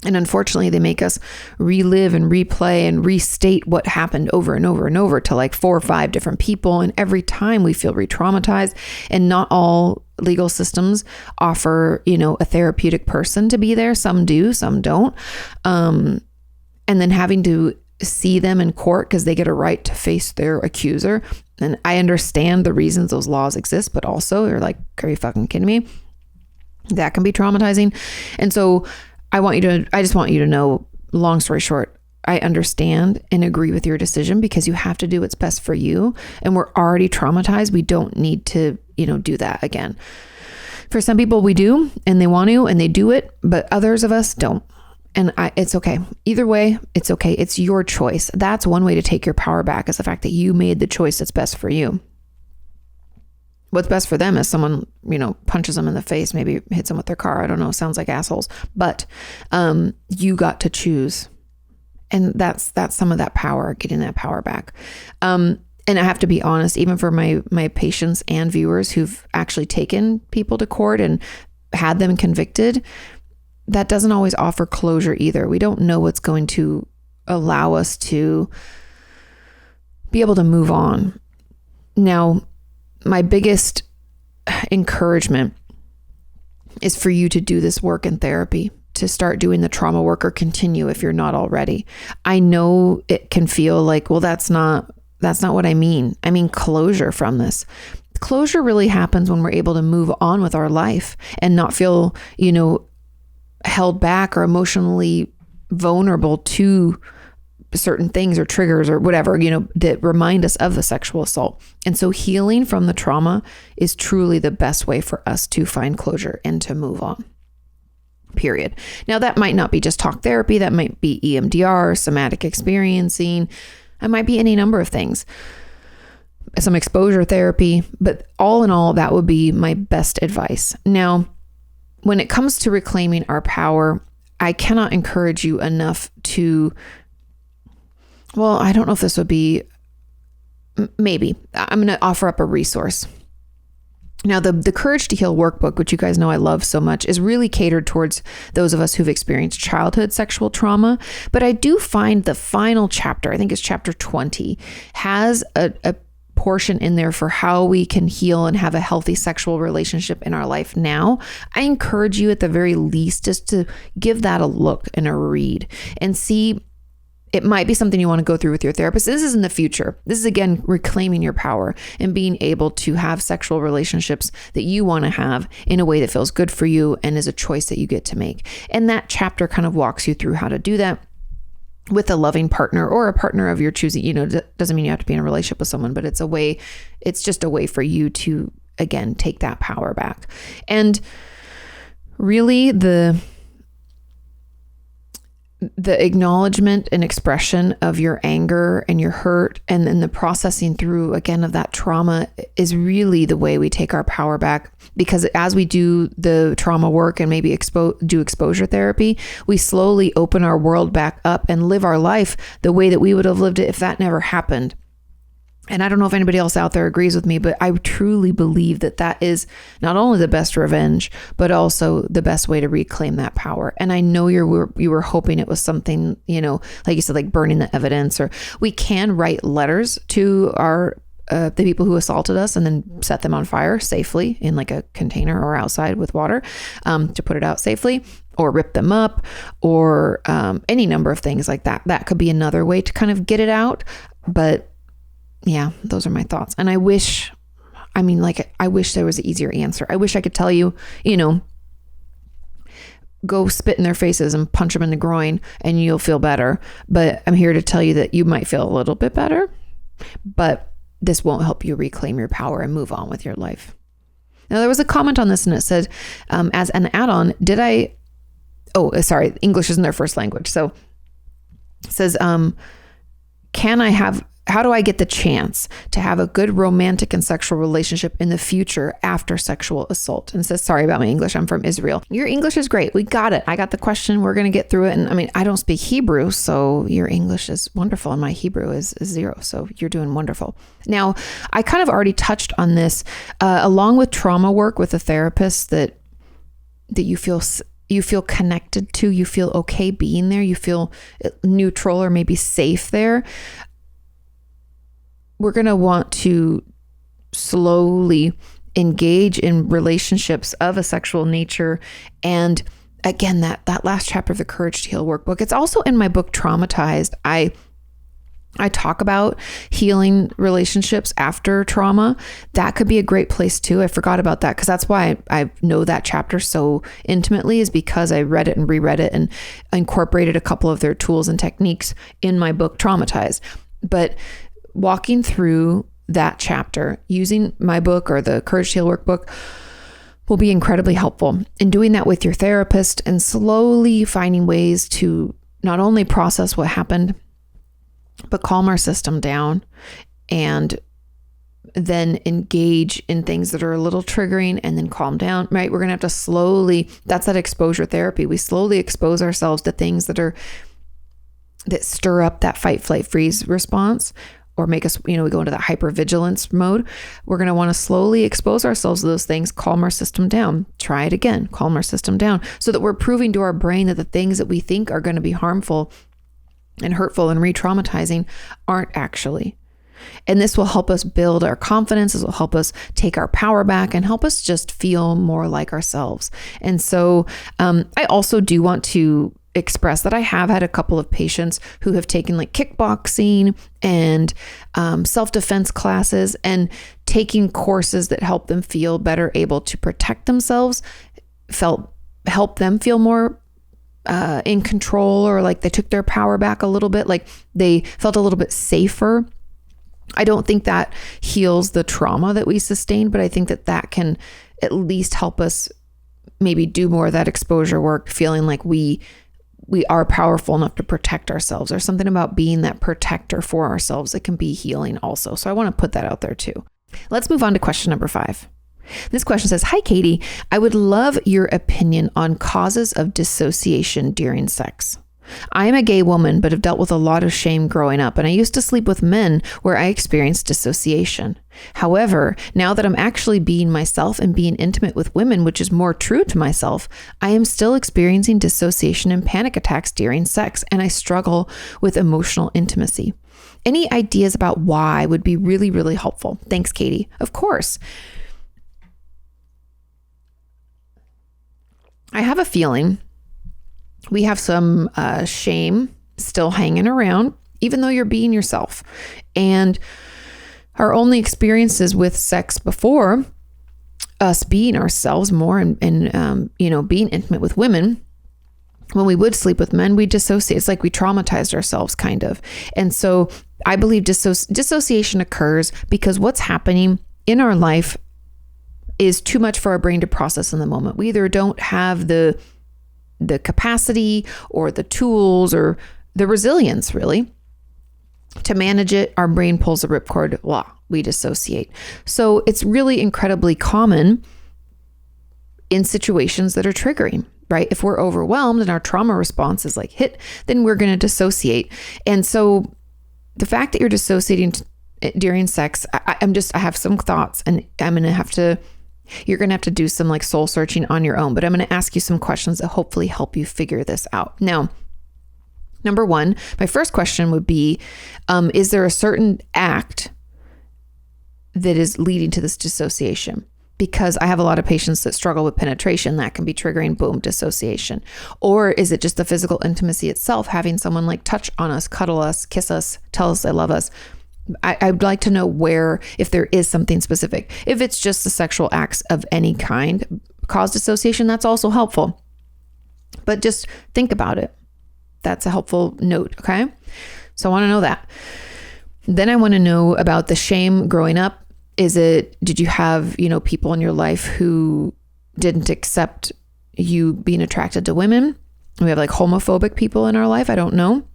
And unfortunately, they make us relive and replay and restate what happened over and over and over to like 4 or 5 different people. And every time we feel re-traumatized, and not all legal systems offer, a therapeutic person to be there. Some do, some don't. And then having to see them in court because they get a right to face their accuser. And I understand the reasons those laws exist, but also you're like, are you fucking kidding me? That can be traumatizing. And so I just want you to know, long story short, I understand and agree with your decision because you have to do what's best for you. And we're already traumatized. We don't need to, do that again. For some people we do, and they want to, and they do it, but others of us don't. And it's okay. Either way, it's okay. It's your choice. That's one way to take your power back, is the fact that you made the choice that's best for you. What's best for them is someone, punches them in the face, maybe hits them with their car. I don't know. Sounds like assholes, but you got to choose. And that's some of that power, getting that power back. And I have to be honest, even for my patients and viewers who've actually taken people to court and had them convicted, that doesn't always offer closure either. We don't know what's going to allow us to be able to move on. Now, my biggest encouragement is for you to do this work in therapy, to start doing the trauma work, or continue if you're not already. I know it can feel like, well, that's not what I mean. I mean closure from this. Closure really happens when we're able to move on with our life and not feel, held back or emotionally vulnerable to certain things or triggers or whatever, that remind us of the sexual assault. And so healing from the trauma is truly the best way for us to find closure and to move on. Period. Now, that might not be just talk therapy. That might be EMDR, somatic experiencing. It might be any number of things. Some exposure therapy, but all in all, that would be my best advice. Now, when it comes to reclaiming our power, I cannot encourage you enough to, I don't know if this would be, maybe. I'm going to offer up a resource. Now, the Courage to Heal workbook, which you guys know I love so much, is really catered towards those of us who've experienced childhood sexual trauma. But I do find the final chapter, I think it's chapter 20, has a portion in there for how we can heal and have a healthy sexual relationship in our life now. I encourage you at the very least just to give that a look and a read and see. It might be something you want to go through with your therapist. This is in the future. This is, again, reclaiming your power and being able to have sexual relationships that you want to have in a way that feels good for you and is a choice that you get to make. And that chapter kind of walks you through how to do that with a loving partner or a partner of your choosing. Doesn't mean you have to be in a relationship with someone, but it's just a way for you to, again, take that power back. And really the acknowledgement and expression of your anger and your hurt, and then the processing through, again, of that trauma is really the way we take our power back. Because as we do the trauma work and maybe do exposure therapy, we slowly open our world back up and live our life the way that we would have lived it if that never happened. And I don't know if anybody else out there agrees with me, but I truly believe that is not only the best revenge, but also the best way to reclaim that power. And I know you were hoping it was something, like you said, like burning the evidence, or we can write letters to the people who assaulted us and then set them on fire safely in like a container or outside with water to put it out safely, or rip them up, or any number of things like that. That could be another way to kind of get it out. But yeah, those are my thoughts. And I wish there was an easier answer. I wish I could tell you, go spit in their faces and punch them in the groin and you'll feel better. But I'm here to tell you that you might feel a little bit better, but this won't help you reclaim your power and move on with your life. Now, there was a comment on this and it said, as an add-on, English isn't their first language. So it says, how do I get the chance to have a good romantic and sexual relationship in the future after sexual assault? And it says, sorry about my English. I'm from Israel. Your English is great. We got it. I got the question. We're going to get through it. And I don't speak Hebrew, so your English is wonderful. And my Hebrew is 0. So you're doing wonderful. Now, I kind of already touched on this, along with trauma work with a therapist that you feel connected to, you feel okay being there, you feel neutral or maybe safe there. We're going to want to slowly engage in relationships of a sexual nature. And again, that last chapter of the Courage to Heal workbook, it's also in my book, Traumatized. I talk about healing relationships after trauma. That could be a great place too. I forgot about that because that's why I know that chapter so intimately, is because I read it and reread it and incorporated a couple of their tools and techniques in my book, Traumatized. But walking through that chapter using my book or the Courage to Heal workbook will be incredibly helpful in doing that with your therapist and slowly finding ways to not only process what happened, but calm our system down and then engage in things that are a little triggering and then calm down, right? We're going to have to slowly, that's that exposure therapy. We slowly expose ourselves to things that stir up that fight, flight, freeze response, or make us, we go into that hypervigilance mode. We're going to want to slowly expose ourselves to those things, calm our system down, try it again, calm our system down, so that we're proving to our brain that the things that we think are going to be harmful and hurtful and re-traumatizing aren't actually. And this will help us build our confidence. This will help us take our power back and help us just feel more like ourselves. And so I also do want to express that I have had a couple of patients who have taken like kickboxing and self-defense classes and taking courses that help them feel better able to protect themselves, help them feel more in control, or like they took their power back a little bit, like they felt a little bit safer. I don't think that heals the trauma that we sustained, but I think that can at least help us maybe do more of that exposure work, feeling like we are powerful enough to protect ourselves. There's something about being that protector for ourselves that can be healing also. So I want to put that out there too. Let's move on to question number 5. This question says, "Hi, Kati. I would love your opinion on causes of dissociation during sex. I am a gay woman, but have dealt with a lot of shame growing up, and I used to sleep with men where I experienced dissociation. However, now that I'm actually being myself and being intimate with women, which is more true to myself, I am still experiencing dissociation and panic attacks during sex, and I struggle with emotional intimacy. Any ideas about why would be really, really helpful. Thanks, Kati." Of course. I have a feeling we have some shame still hanging around, even though you're being yourself. And our only experiences with sex before us being ourselves more and being intimate with women, when we would sleep with men, we dissociate. It's like we traumatized ourselves kind of. And so I believe dissociation occurs because what's happening in our life is too much for our brain to process in the moment. We either don't have the capacity or the tools or the resilience really to manage it. Our brain pulls the ripcord, we dissociate. So it's really incredibly common in situations that are triggering, right? If we're overwhelmed and our trauma response is like hit, then we're going to dissociate. And so the fact that you're dissociating during sex, I have some thoughts, and you're going to have to do some like soul searching on your own, but I'm going to ask you some questions that hopefully help you figure this out. Now, number 1, my first question would be, is there a certain act that is leading to this dissociation? Because I have a lot of patients that struggle with penetration that can be triggering, boom, dissociation. Or is it just the physical intimacy itself, having someone like touch on us, cuddle us, kiss us, tell us they love us? I'd like to know if there is something specific. If it's just the sexual acts of any kind cause dissociation, that's also helpful. But just think about it. That's a helpful note, okay? So I want to know that. Then I want to know about the shame growing up. Did you have, people in your life who didn't accept you being attracted to women? We have like homophobic people in our life. I don't know.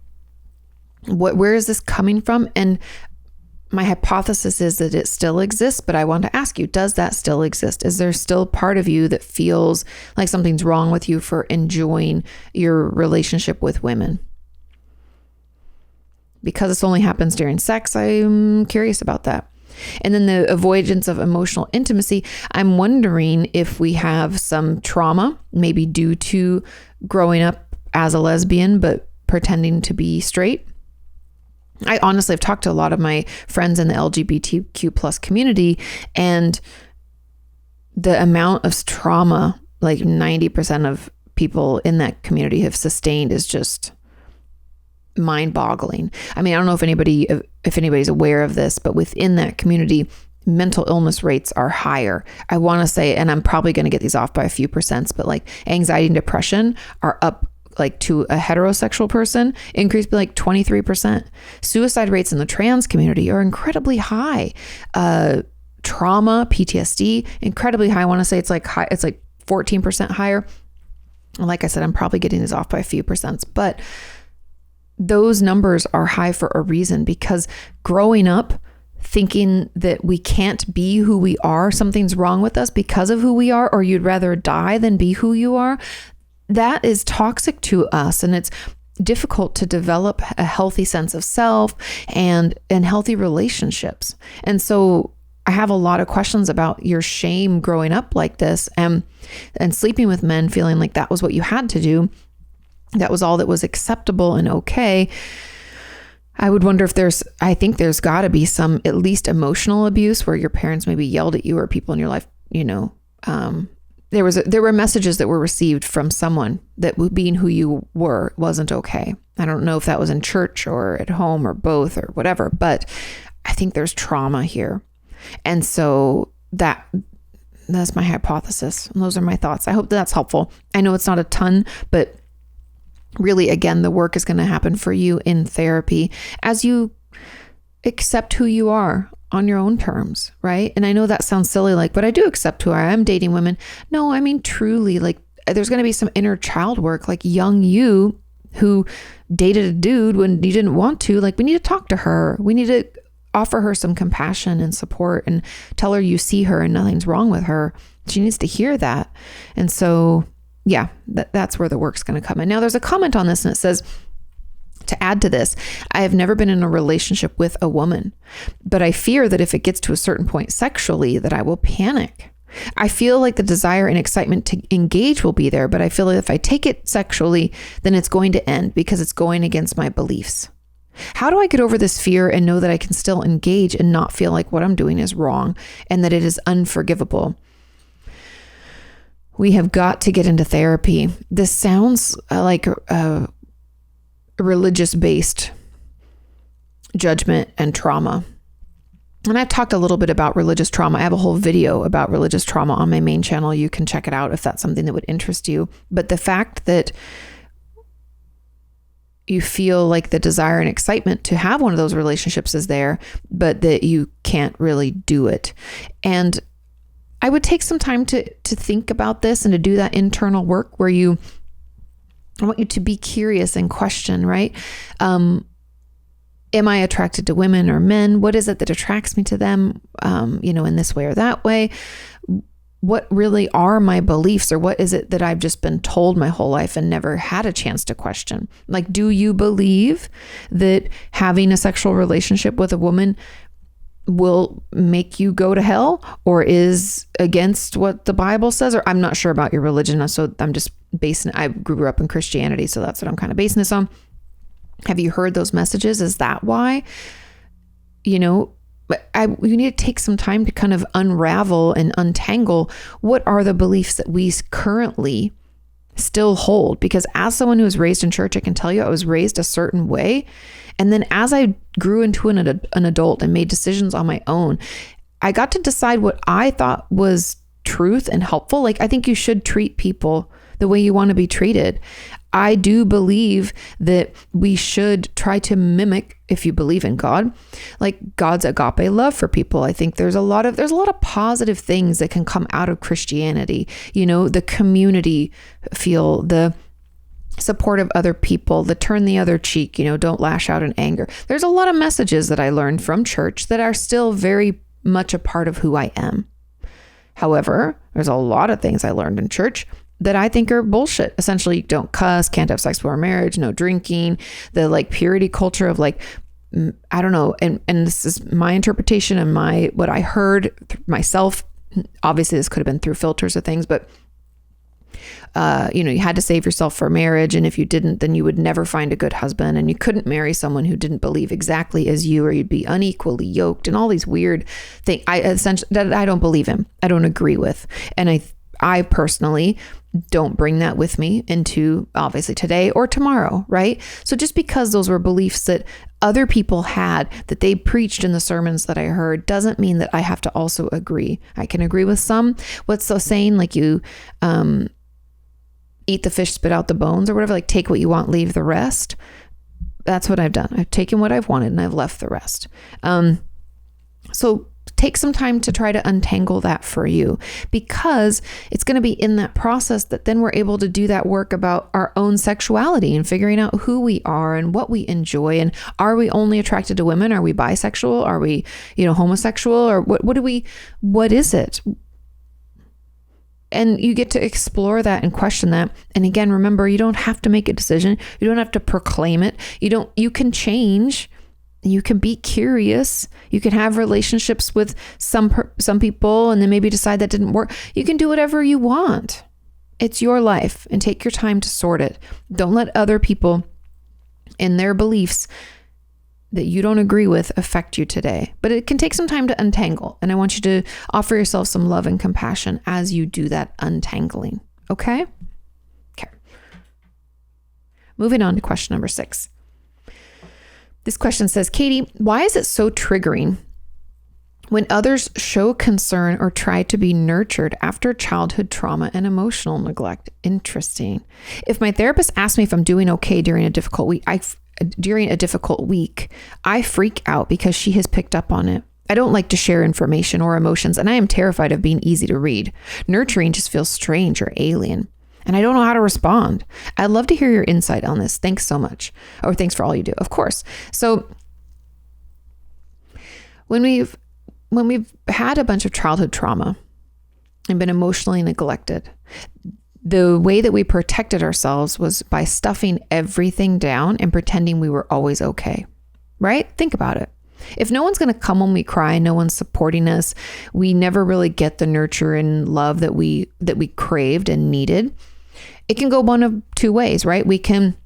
Where is this coming from? And my hypothesis is that it still exists, but I want to ask you, does that still exist? Is there still part of you that feels like something's wrong with you for enjoying your relationship with women? Because this only happens during sex, I'm curious about that. And then the avoidance of emotional intimacy, I'm wondering if we have some trauma, maybe due to growing up as a lesbian, but pretending to be straight. I honestly have talked to a lot of my friends in the LGBTQ plus community, and the amount of trauma, like 90% of people in that community have sustained, is just mind-boggling. I mean, I don't know if anybody's aware of this, but within that community, mental illness rates are higher. I want to say, and I'm probably going to get these off by a few percents, but like anxiety and depression are up, like to a heterosexual person, increased by like 23%. Suicide rates in the trans community are incredibly high. Trauma, PTSD, incredibly high. I want to say it's like 14% higher. And like I said, I'm probably getting these off by a few percents, but those numbers are high for a reason, because growing up thinking that we can't be who we are, something's wrong with us because of who we are, or you'd rather die than be who you are, that is toxic to us. And it's difficult to develop a healthy sense of self and healthy relationships. And so I have a lot of questions about your shame growing up like this, and sleeping with men, feeling like that was what you had to do. That was all that was acceptable and okay. I would wonder if I think there's got to be some at least emotional abuse where your parents maybe yelled at you or people in your life, there were messages that were received from someone that being who you were wasn't okay. I don't know if that was in church or at home or both or whatever, but I think there's trauma here. And so that's my hypothesis. And those are my thoughts. I hope that's helpful. I know it's not a ton, but really, again, the work is going to happen for you in therapy as you accept who you are on your own terms, right? And I know that sounds silly, but I do accept who I am dating women. No, I mean, truly, there's going to be some inner child work, young you who dated a dude when you didn't want to. We need to talk to her. We need to offer her some compassion and support and tell her you see her and nothing's wrong with her. She needs to hear that. And so, yeah, that's where the work's going to come in. Now, there's a comment on this and it says, to add to this, I have never been in a relationship with a woman, but I fear that if it gets to a certain point sexually, that I will panic. I feel like the desire and excitement to engage will be there, but I feel like if I take it sexually, then it's going to end because it's going against my beliefs. How do I get over this fear and know that I can still engage and not feel like what I'm doing is wrong and that it is unforgivable? We have got to get into therapy. This sounds like a religious-based judgment and trauma. And I've talked a little bit about religious trauma. I have a whole video about religious trauma on my main channel. You can check it out if that's something that would interest you. But the fact that you feel like the desire and excitement to have one of those relationships is there, but that you can't really do it. And I would take some time to think about this and to do that internal work where I want you to be curious and question, right? Am I attracted to women or men? What is it that attracts me to them, in this way or that way? What really are my beliefs, or what is it that I've just been told my whole life and never had a chance to question? Do you believe that having a sexual relationship with a woman will make you go to hell or is against what the Bible says? Or I'm not sure about your religion, so I'm just I grew up in Christianity, so that's what I'm kind of basing this on. Have you heard those messages? Is that why? You need to take some time to kind of unravel and untangle what are the beliefs that we currently still hold. Because as someone who was raised in church, I can tell you I was raised a certain way. And then as I grew into an adult and made decisions on my own, I got to decide what I thought was truth and helpful. I think you should treat people the way you want to be treated. I do believe that we should try to mimic, if you believe in God, God's agape love for people. I think there's a lot of positive things that can come out of Christianity. The community feel, the support of other people, the turn the other cheek, don't lash out in anger. There's a lot of messages that I learned from church that are still very much a part of who I am. However, there's a lot of things I learned in church that I think are bullshit. Essentially, don't cuss, can't have sex before marriage, no drinking, the purity culture of I don't know. And this is my interpretation and what I heard myself. Obviously, this could have been through filters of things, but you had to save yourself for marriage. And if you didn't, then you would never find a good husband, and you couldn't marry someone who didn't believe exactly as you, or you'd be unequally yoked, and all these weird things. That I don't believe in. I don't agree with. And I personally don't bring that with me into obviously today or tomorrow, right? So just because those were beliefs that other people had, that they preached in the sermons that I heard, doesn't mean that I have to also agree. I can agree with some. What's the saying? You eat the fish, spit out the bones, or whatever, take what you want, leave the rest. That's what I've done. I've taken what I've wanted and I've left the rest. So take some time to try to untangle that for you, because it's going to be in that process that then we're able to do that work about our own sexuality and figuring out who we are and what we enjoy. And are we only attracted to women? Are we bisexual? Are we, homosexual? Or what is it? And you get to explore that and question that. And again, remember, you don't have to make a decision. You don't have to proclaim it. You can change. You can be curious. You can have relationships with some people and then maybe decide that didn't work. You can do whatever you want. It's your life, and take your time to sort it. Don't let other people and their beliefs that you don't agree with affect you today. But it can take some time to untangle. And I want you to offer yourself some love and compassion as you do that untangling. Okay? Okay. Moving on to question number 6. This question says, Kati, why is it so triggering when others show concern or try to be nurtured after childhood trauma and emotional neglect? Interesting. If my therapist asks me if I'm doing okay during a difficult week, I freak out because she has picked up on it. I don't like to share information or emotions, and I am terrified of being easy to read. Nurturing just feels strange or alien, and I don't know how to respond. I'd love to hear your insight on this. Thanks so much. Or thanks for all you do. Of course. So when we've had a bunch of childhood trauma and been emotionally neglected, the way that we protected ourselves was by stuffing everything down and pretending we were always okay, right? Think about it. If no one's going to come when we cry, no one's supporting us, we never really get the nurture and love that we craved and needed. It can go one of two ways, right? We can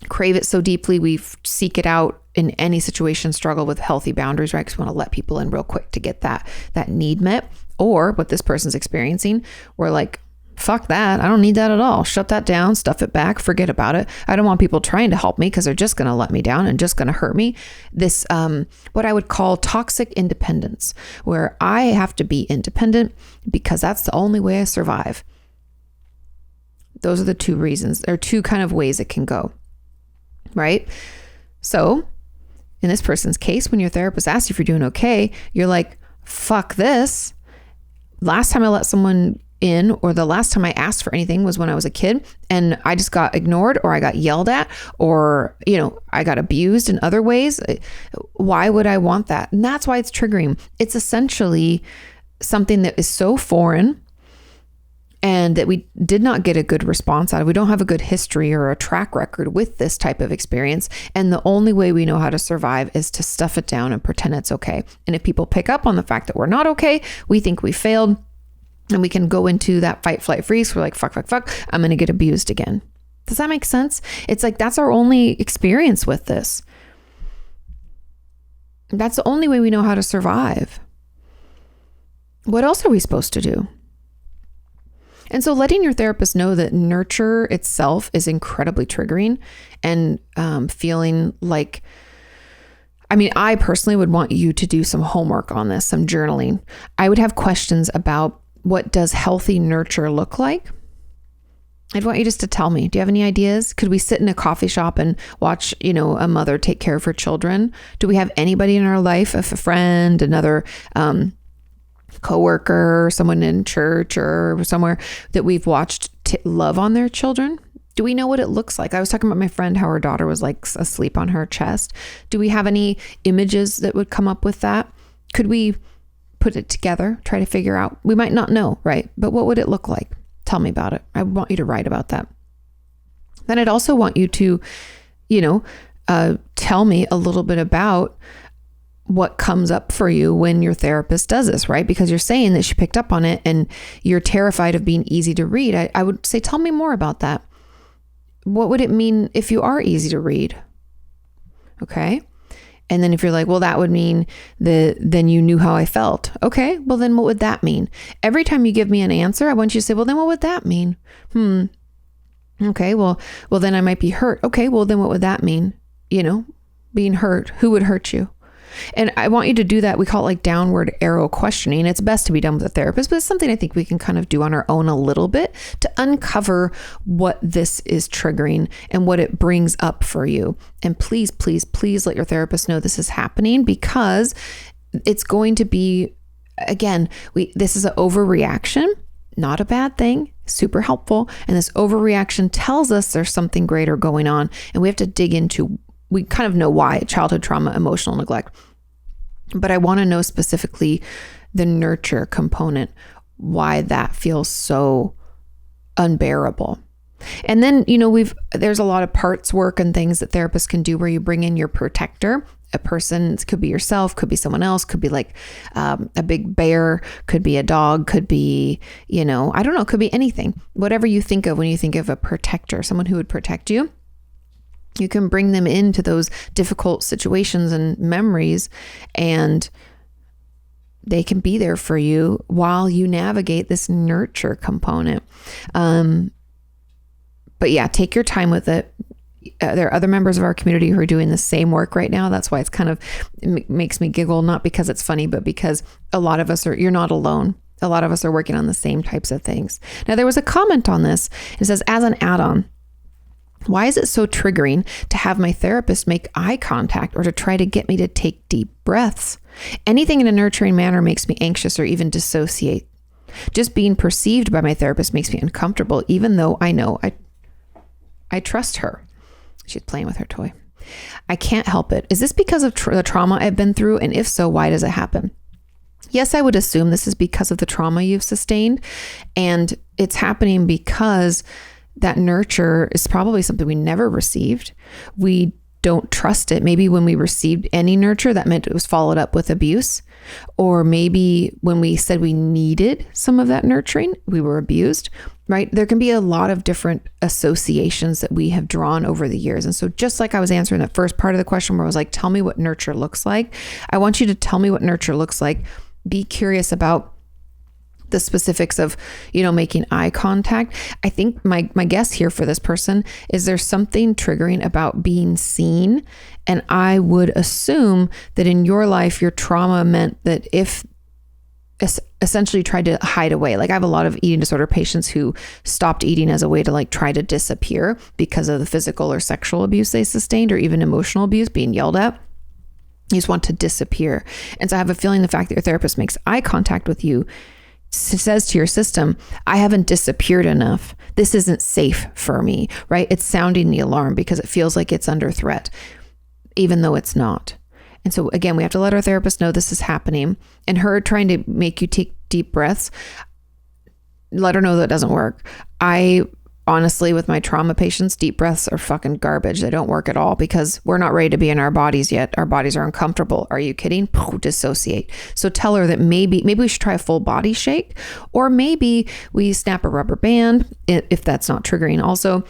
crave it so deeply we seek it out in any situation, struggle with healthy boundaries, right? Because we want to let people in real quick to get that need met. Or what this person's experiencing, we're like, fuck that. I don't need that at all. Shut that down, stuff it back, forget about it. I don't want people trying to help me because they're just going to let me down and just going to hurt me. This, what I would call toxic independence, where I have to be independent because that's the only way I survive. Those are the two reasons. There are two kind of ways it can go, right? So in this person's case, when your therapist asks you if you're doing okay, you're like, fuck this. Last time I let someone in, or the last time I asked for anything was when I was a kid and I just got ignored, or I got yelled at, or, I got abused in other ways. Why would I want that? And that's why it's triggering. It's essentially something that is so foreign and that we did not get a good response out of. We don't have a good history or a track record with this type of experience. And the only way we know how to survive is to stuff it down and pretend it's okay. And if people pick up on the fact that we're not okay, we think we failed. And we can go into that fight, flight, freeze. We're like, fuck, I'm going to get abused again. Does that make sense? It's like, that's our only experience with this. That's the only way we know how to survive. What else are we supposed to do? And so letting your therapist know that nurture itself is incredibly triggering, and feeling like, I personally would want you to do some homework on this, some journaling. I would have questions about, what does healthy nurture look like? I'd want you just to tell me. Do you have any ideas? Could we sit in a coffee shop and watch, a mother take care of her children? Do we have anybody in our life, if a friend, another coworker, someone in church or somewhere, that we've watched love on their children? Do we know what it looks like? I was talking about my friend, how her daughter was like asleep on her chest. Do we have any images that would come up with that? Could we put it together, try to figure out? We might not know, right? But what would it look like? Tell me about it. I want you to write about that. Then I'd also want you to, tell me a little bit about what comes up for you when your therapist does this, right? Because you're saying that she picked up on it and you're terrified of being easy to read. I would say, tell me more about that. What would it mean if you are easy to read? Okay. And then if you're like, well, that would mean then you knew how I felt. Okay, well, then what would that mean? Every time you give me an answer, I want you to say, well, then what would that mean? Okay, well, then I might be hurt. Okay, well, then what would that mean? Being hurt. Who would hurt you? And I want you to do that. We call it like downward arrow questioning. It's best to be done with a therapist, but it's something I think we can kind of do on our own a little bit to uncover what this is triggering and what it brings up for you. And please, please, please let your therapist know this is happening, because it's going to be, again, this is an overreaction, not a bad thing, super helpful. And this overreaction tells us there's something greater going on, and we have to dig into. We kind of know why: childhood trauma, emotional neglect. But I want to know specifically the nurture component, why that feels so unbearable. And then, there's a lot of parts work and things that therapists can do where you bring in your protector. A person, it could be yourself, could be someone else, could be like a big bear, could be a dog, could be, I don't know, could be anything. Whatever you think of when you think of a protector, someone who would protect you. You can bring them into those difficult situations and memories, and they can be there for you while you navigate this nurture component. But yeah, take your time with it. There are other members of our community who are doing the same work right now. That's why it's kind of makes me giggle, not because it's funny, but because a lot of us you're not alone. A lot of us are working on the same types of things. Now, there was a comment on this. It says, as an add-on, why is it so triggering to have my therapist make eye contact or to try to get me to take deep breaths? Anything in a nurturing manner makes me anxious or even dissociate. Just being perceived by my therapist makes me uncomfortable, even though I know I trust her. She's playing with her toy. I can't help it. Is this because of the trauma I've been through? And if so, why does it happen? Yes, I would assume this is because of the trauma you've sustained. And it's happening because that nurture is probably something we never received. We don't trust it. Maybe when we received any nurture, that meant it was followed up with abuse. Or maybe when we said we needed some of that nurturing, we were abused, right? There can be a lot of different associations that we have drawn over the years. And so just like I was answering the first part of the question where I was like, tell me what nurture looks like. I want you to tell me what nurture looks like. Be curious about the specifics of, making eye contact. I think my guess here for this person is there's something triggering about being seen. And I would assume that in your life, your trauma meant that if essentially tried to hide away. Like I have a lot of eating disorder patients who stopped eating as a way to like try to disappear because of the physical or sexual abuse they sustained, or even emotional abuse, being yelled at. You just want to disappear. And so I have a feeling the fact that your therapist makes eye contact with you says to your system, I haven't disappeared enough. This isn't safe for me, right? It's sounding the alarm because it feels like it's under threat, even though it's not. And so again, we have to let our therapist know this is happening, and her trying to make you take deep breaths, let her know that doesn't work. Honestly, with my trauma patients, deep breaths are fucking garbage. They don't work at all because we're not ready to be in our bodies yet. Our bodies are uncomfortable. Are you kidding? Dissociate. So tell her that maybe we should try a full body shake, or maybe we snap a rubber band if that's not triggering. Also,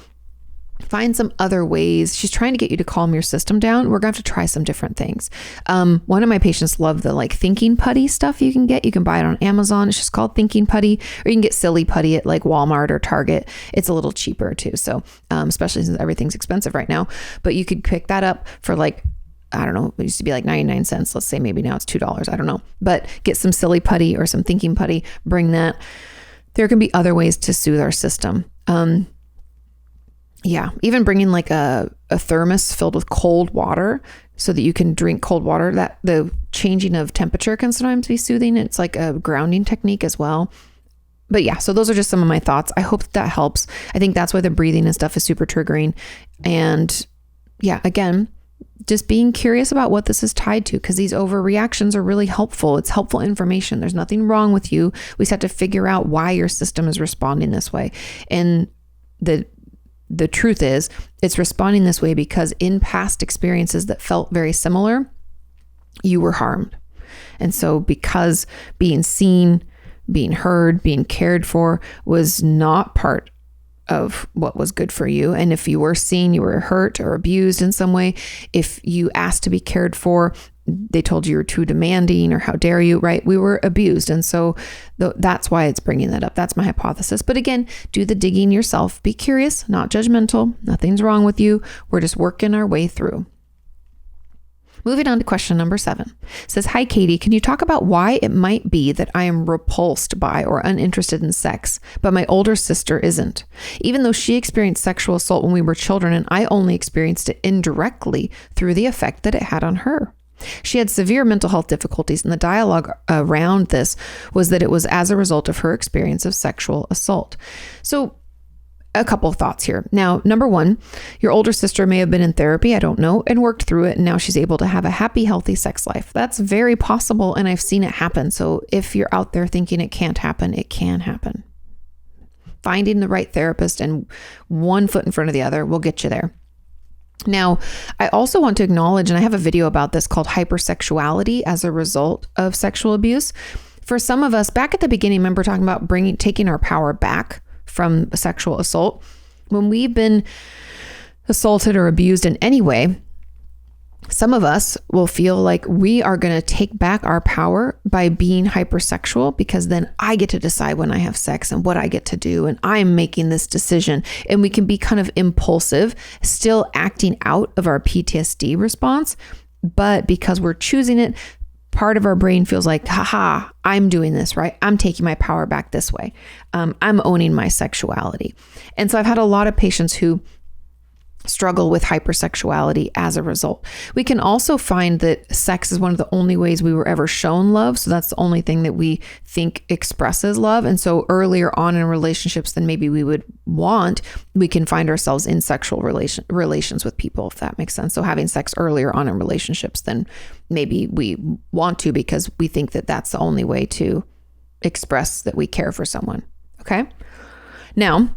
find some other ways. She's trying to get you to calm your system down. We're going to have to try some different things. One of my patients love the like thinking putty stuff you can get. You can buy it on Amazon. It's just called thinking putty, or you can get silly putty at like Walmart or Target. It's a little cheaper too. So, especially since everything's expensive right now, but you could pick that up for like, I don't know, it used to be like 99 cents. Let's say maybe now it's $2. I don't know, but get some silly putty or some thinking putty, bring that. There can be other ways to soothe our system. Yeah, even bringing like a thermos filled with cold water so that you can drink cold water. That the changing of temperature can sometimes be soothing. It's like a grounding technique as well. But yeah, so those are just some of my thoughts. I hope that helps. I think that's why the breathing and stuff is super triggering. And yeah, again, just being curious about what this is tied to, because these overreactions are really helpful. It's helpful information. There's nothing wrong with you. We just have to figure out why your system is responding this way. And the truth is, it's responding this way because in past experiences that felt very similar, you were harmed. And so because being seen, being heard, being cared for was not part of what was good for you. And if you were seen, you were hurt or abused in some way. If you asked to be cared for, they told you were too demanding or how dare you, right? We were abused. And so that's why it's bringing that up. That's my hypothesis. But again, do the digging yourself. Be curious, not judgmental. Nothing's wrong with you. We're just working our way through. Moving on to question number 7. It says, hi, Kati, can you talk about why it might be that I am repulsed by or uninterested in sex, but my older sister isn't, even though she experienced sexual assault when we were children and I only experienced it indirectly through the effect that it had on her. She had severe mental health difficulties, and the dialogue around this was that it was as a result of her experience of sexual assault. So a couple of thoughts here. Now, number 1, your older sister may have been in therapy, I don't know, and worked through it, and now she's able to have a happy, healthy sex life. That's very possible, and I've seen it happen. So if you're out there thinking it can't happen, it can happen. Finding the right therapist and one foot in front of the other will get you there. Now, I also want to acknowledge, and I have a video about this called hypersexuality as a result of sexual abuse. For some of us, back at the beginning, remember talking about taking our power back from sexual assault. When we've been assaulted or abused in any way, some of us will feel like we are going to take back our power by being hypersexual, because then I get to decide when I have sex and what I get to do, and I'm making this decision. And we can be kind of impulsive, still acting out of our PTSD response. But because we're choosing it, part of our brain feels like, haha, I'm doing this, right? I'm taking my power back this way. I'm owning my sexuality. And so I've had a lot of patients who struggle with hypersexuality as a result. We can also find that sex is one of the only ways we were ever shown love. So that's the only thing that we think expresses love. And so earlier on in relationships than maybe we would want, we can find ourselves in sexual relations with people, if that makes sense. So having sex earlier on in relationships than maybe we want to, because we think that that's the only way to express that we care for someone. Okay. Now,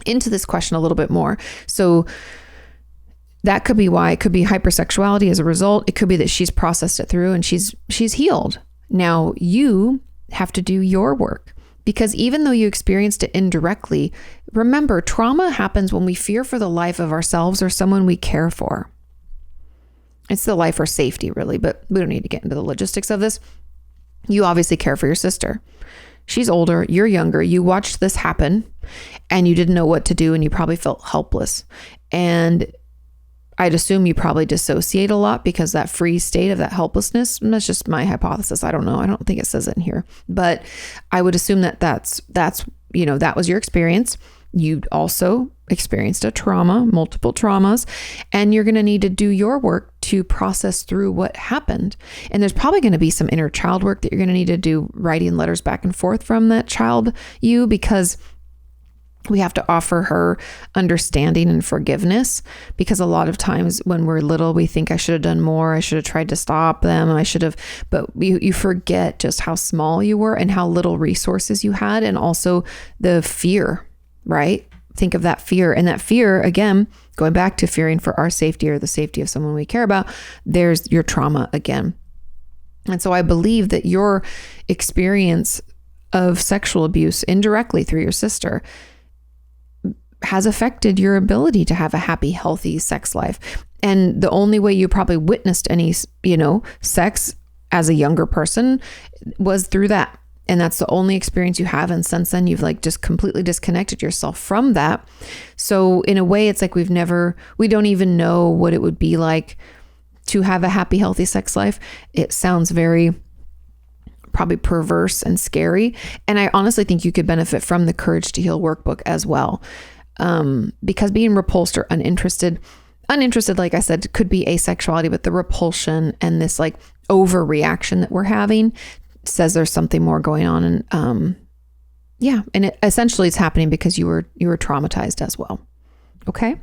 into this question a little bit more. So that could be why. It could be hypersexuality as a result. It could be that she's processed it through and she's healed. Now you have to do your work, because even though you experienced it indirectly, remember, trauma happens when we fear for the life of ourselves or someone we care for. It's the life or safety, really, but we don't need to get into the logistics of this. You obviously care for your sister. She's older, you're younger, you watched this happen and you didn't know what to do, and you probably felt helpless. And I'd assume you probably dissociate a lot, because that freeze state of that helplessness, and that's just my hypothesis. I don't know. I don't think it says it in here, but I would assume that that's, that was your experience. You also experienced a trauma, multiple traumas, and you're going to need to do your work to process through what happened. And there's probably going to be some inner child work that you're going to need to do, writing letters back and forth from that child you, because we have to offer her understanding and forgiveness, because a lot of times when we're little, we think I should have done more. I should have tried to stop them. But you forget just how small you were and how little resources you had. And also the fear, right? Think of that fear, and that fear, again, going back to fearing for our safety or the safety of someone we care about, there's your trauma again. And so I believe that your experience of sexual abuse indirectly through your sister has affected your ability to have a happy, healthy sex life. And the only way you probably witnessed any, sex as a younger person was through that. And that's the only experience you have. And since then, you've just completely disconnected yourself from that. So in a way, it's like we don't even know what it would be like to have a happy, healthy sex life. It sounds very probably perverse and scary. And I honestly think you could benefit from the Courage to Heal workbook as well. Because being repulsed or uninterested, like I said, could be asexuality, but the repulsion and this overreaction that we're having says there's something more going on. And and it essentially it's happening because you were traumatized as well. Okay.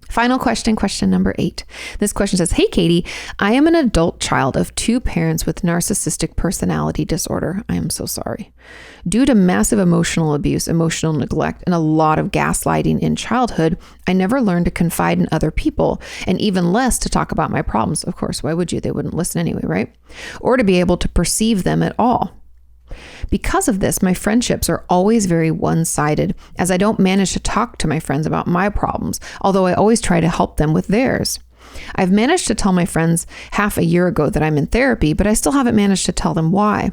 Final question number 8. This question says, "Hey, Katie, I am an adult child of 2 parents with narcissistic personality disorder. I am so sorry. Due to massive emotional abuse, emotional neglect, and a lot of gaslighting in childhood, I never learned to confide in other people, and even less to talk about my problems. Of course, why would you? They wouldn't listen anyway, right? Or to be able to perceive them at all. Because of this, my friendships are always very one-sided, as I don't manage to talk to my friends about my problems, although I always try to help them with theirs. I've managed to tell my friends half a year ago that I'm in therapy, but I still haven't managed to tell them why.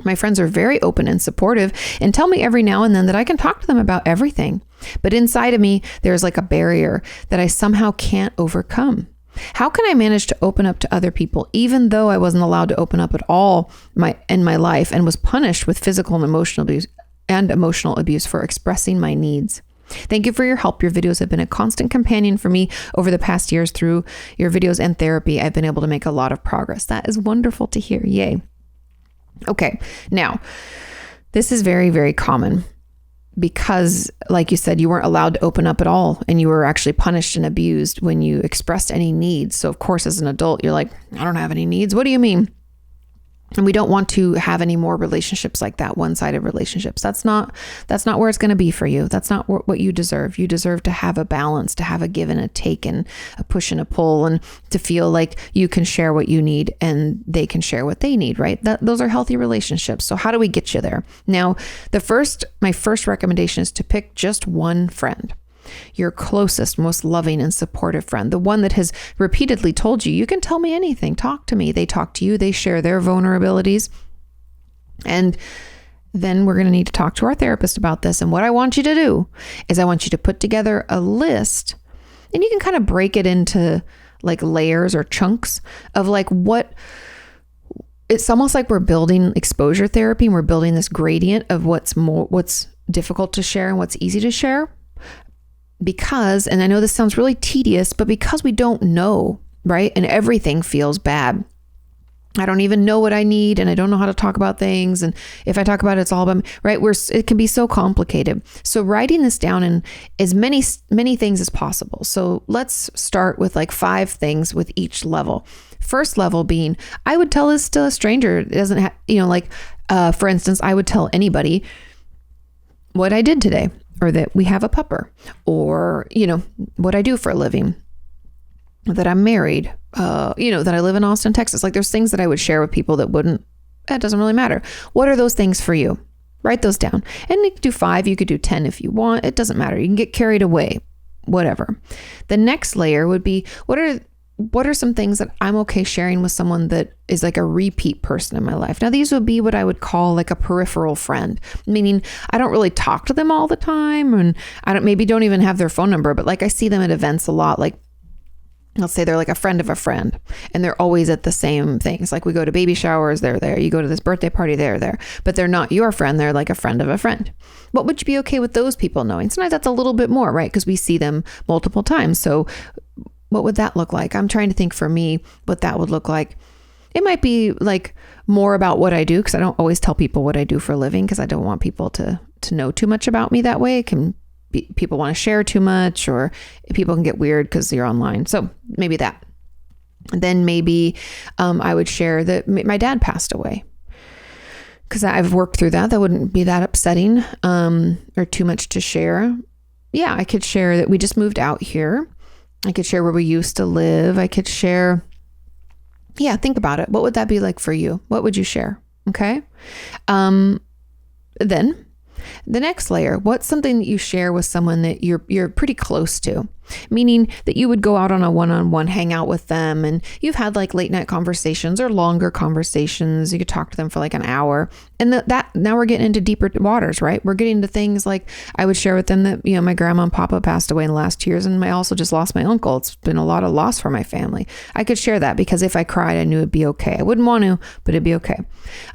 My friends are very open and supportive and tell me every now and then that I can talk to them about everything. But inside of me, there's a barrier that I somehow can't overcome. How can I manage to open up to other people, even though I wasn't allowed to open up at all in my life and was punished with physical and emotional abuse for expressing my needs? Thank you for your help. Your videos have been a constant companion for me over the past years. Through your videos and therapy, I've been able to make a lot of progress." That is wonderful to hear. Yay. Okay. Now, this is very, very common. Because, like you said, you weren't allowed to open up at all, and you were actually punished and abused when you expressed any needs. So of course, as an adult, you're like, I don't have any needs. What do you mean? And we don't want to have any more relationships like that, one-sided relationships. That's not where it's going to be for you. That's not what you deserve. You deserve to have a balance, to have a give and a take, and a push and a pull, and to feel like you can share what you need and they can share what they need, right? Those are healthy relationships. So how do we get you there? Now, my first recommendation is to pick just one friend. your closest, most loving and supportive friend, the one that has repeatedly told you, you can tell me anything, talk to me. They talk to you, they share their vulnerabilities. And then we're going to need to talk to our therapist about this. And what I want you to do is I want you to put together a list, and you can kind of break it into like layers or chunks of like what it's almost like we're building exposure therapy, and we're building this gradient of what's difficult to share and what's easy to share. Because, and I know this sounds really tedious, but because we don't know, right? And everything feels bad. I don't even know what I need, and I don't know how to talk about things. And if I talk about it, it's all about me, right? It can be so complicated. So writing this down in as many things as possible. So let's start with like 5 things with each level. First level being, I would tell this to a stranger. It doesn't have, for instance, I would tell anybody what I did today, or that we have a pupper, or, what I do for a living, that I'm married, that I live in Austin, Texas. Like there's things that I would share with people that doesn't really matter. What are those things for you? Write those down. And you could do 5, you could do 10 if you want. It doesn't matter. You can get carried away, whatever. The next layer would be, what are some things that I'm okay sharing with someone that is like a repeat person in my life? Now, these would be what I would call like a peripheral friend, meaning I don't really talk to them all the time, and I don't even have their phone number, but like I see them at events a lot. Like let's say they're like a friend of a friend, and they're always at the same things. Like we go to baby showers, they're there. You go to this birthday party, they're there. But they're not your friend. They're like a friend of a friend. What would you be okay with those people knowing? Sometimes that's a little bit more, right? Because we see them multiple times. So what would that look like? I'm trying to think for me what that would look like. It might be like more about what I do, because I don't always tell people what I do for a living, because I don't want people to know too much about me that way. It can be, people want to share too much, or people can get weird because you're online. So maybe that. Then maybe I would share that my dad passed away, because I've worked through that. That wouldn't be that upsetting or too much to share. Yeah, I could share that we just moved out here. I could share where we used to live. I could share, think about it. What would that be like for you? What would you share? Okay. Then the next layer, what's something that you share with someone that you're pretty close to, meaning that you would go out on a one-on-one hangout with them, and you've had like late night conversations or longer conversations. You could talk to them for like an hour, and that now we're getting into deeper waters, right? We're getting to things like I would share with them that, my grandma and papa passed away in the last 2 years, and I also just lost my uncle. It's been a lot of loss for my family. I could share that because if I cried, I knew it'd be okay. I wouldn't want to, but it'd be okay.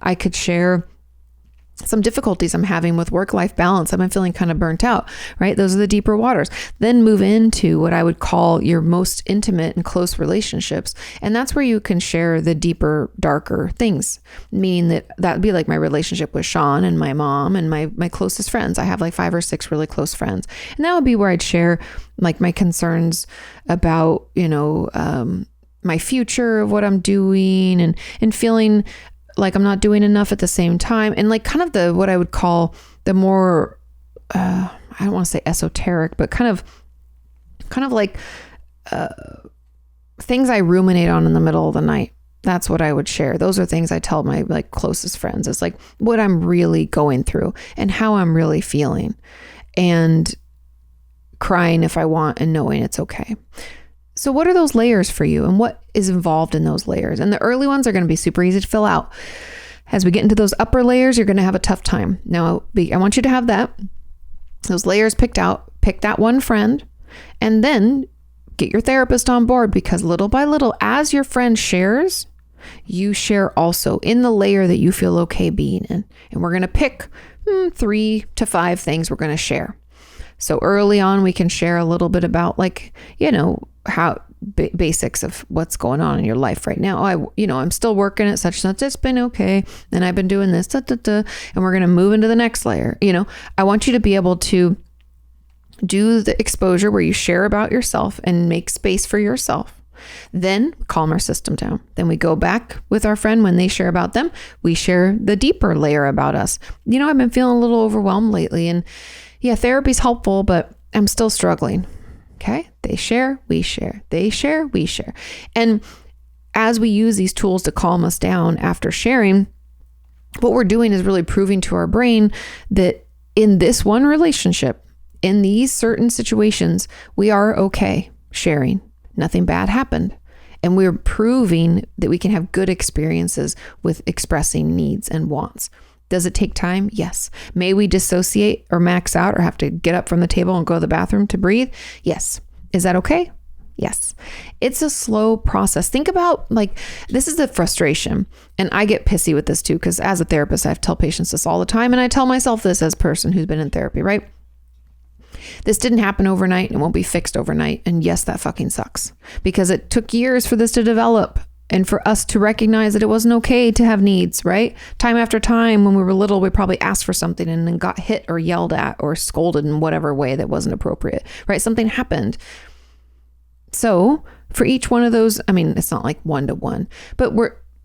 I could share some difficulties I'm having with work-life balance. I've been feeling kind of burnt out, right? Those are the deeper waters. Then move into what I would call your most intimate and close relationships. And that's where you can share the deeper, darker things, meaning that would be like my relationship with Sean and my mom and my closest friends. I have like 5 or 6 really close friends. And that would be where I'd share like my concerns about, my future, of what I'm doing, and feeling like I'm not doing enough at the same time. And like kind of what I would call the more, I don't want to say esoteric, but kind of like things I ruminate on in the middle of the night. That's what I would share. Those are things I tell my like closest friends. It's like what I'm really going through and how I'm really feeling, and crying if I want and knowing it's okay. So what are those layers for you, and what is involved in those layers? And the early ones are going to be super easy to fill out. As we get into those upper layers, you're going to have a tough time. Now, I want you to have those layers picked out, pick that one friend, and then get your therapist on board, because little by little, as your friend shares, you share also in the layer that you feel okay being in. And we're going to pick 3 to 5 things we're going to share. So early on, we can share a little bit about how basics of what's going on in your life right now. I'm still working at such and such. It's been okay. And I've been doing this, and we're going to move into the next layer. I want you to be able to do the exposure where you share about yourself and make space for yourself. Then calm our system down. Then we go back with our friend when they share about them. We share the deeper layer about us. I've been feeling a little overwhelmed lately, and therapy's helpful, but I'm still struggling. Okay. They share, we share, they share, we share. And as we use these tools to calm us down after sharing, what we're doing is really proving to our brain that in this one relationship, in these certain situations, we are okay sharing. Nothing bad happened. And we're proving that we can have good experiences with expressing needs and wants. Does it take time? Yes. May we dissociate or max out or have to get up from the table and go to the bathroom to breathe? Yes. Is that okay? Yes. It's a slow process. Think about this is the frustration. And I get pissy with this too, because as a therapist, I tell patients this all the time. And I tell myself this as a person who's been in therapy, right? This didn't happen overnight and won't be fixed overnight. And yes, that fucking sucks because it took years for this to develop and for us to recognize that it wasn't okay to have needs, right? Time after time when we were little, we probably asked for something and then got hit or yelled at or scolded in whatever way that wasn't appropriate, right? Something happened. So for each one of those, I mean, it's not like 1-to-1, but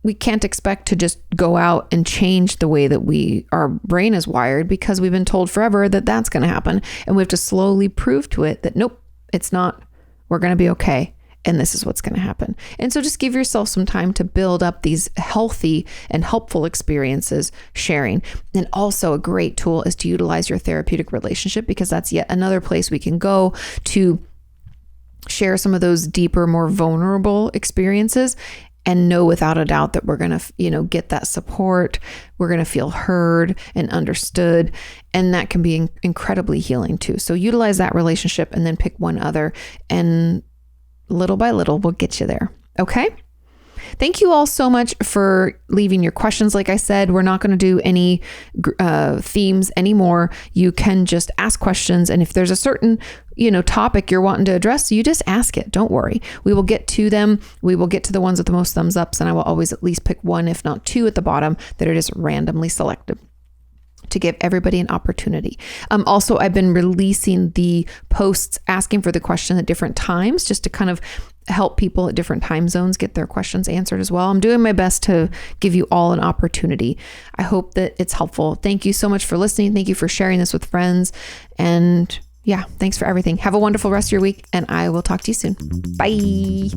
we can't expect to just go out and change the way that our brain is wired because we've been told forever that that's going to happen. And we have to slowly prove to it that, nope, it's not. We're going to be okay. And this is what's going to happen. And so just give yourself some time to build up these healthy and helpful experiences sharing. And also a great tool is to utilize your therapeutic relationship because that's yet another place we can go to share some of those deeper, more vulnerable experiences and know without a doubt that we're going to, get that support. We're going to feel heard and understood. And that can be incredibly healing too. So utilize that relationship and then pick one other, and little by little, we'll get you there. Okay. Thank you all so much for leaving your questions. Like I said, we're not going to do any themes anymore. You can just ask questions. And if there's a certain, topic you're wanting to address, you just ask it. Don't worry. We will get to them. We will get to the ones with the most thumbs ups. And I will always at least pick one, if not two at the bottom that are just randomly selected to give everybody an opportunity. Also, I've been releasing the posts asking for the question at different times just to kind of help people at different time zones get their questions answered as well. I'm doing my best to give you all an opportunity. I hope that it's helpful. Thank you so much for listening. Thank you for sharing this with friends. And yeah, thanks for everything. Have a wonderful rest of your week, and I will talk to you soon. Bye.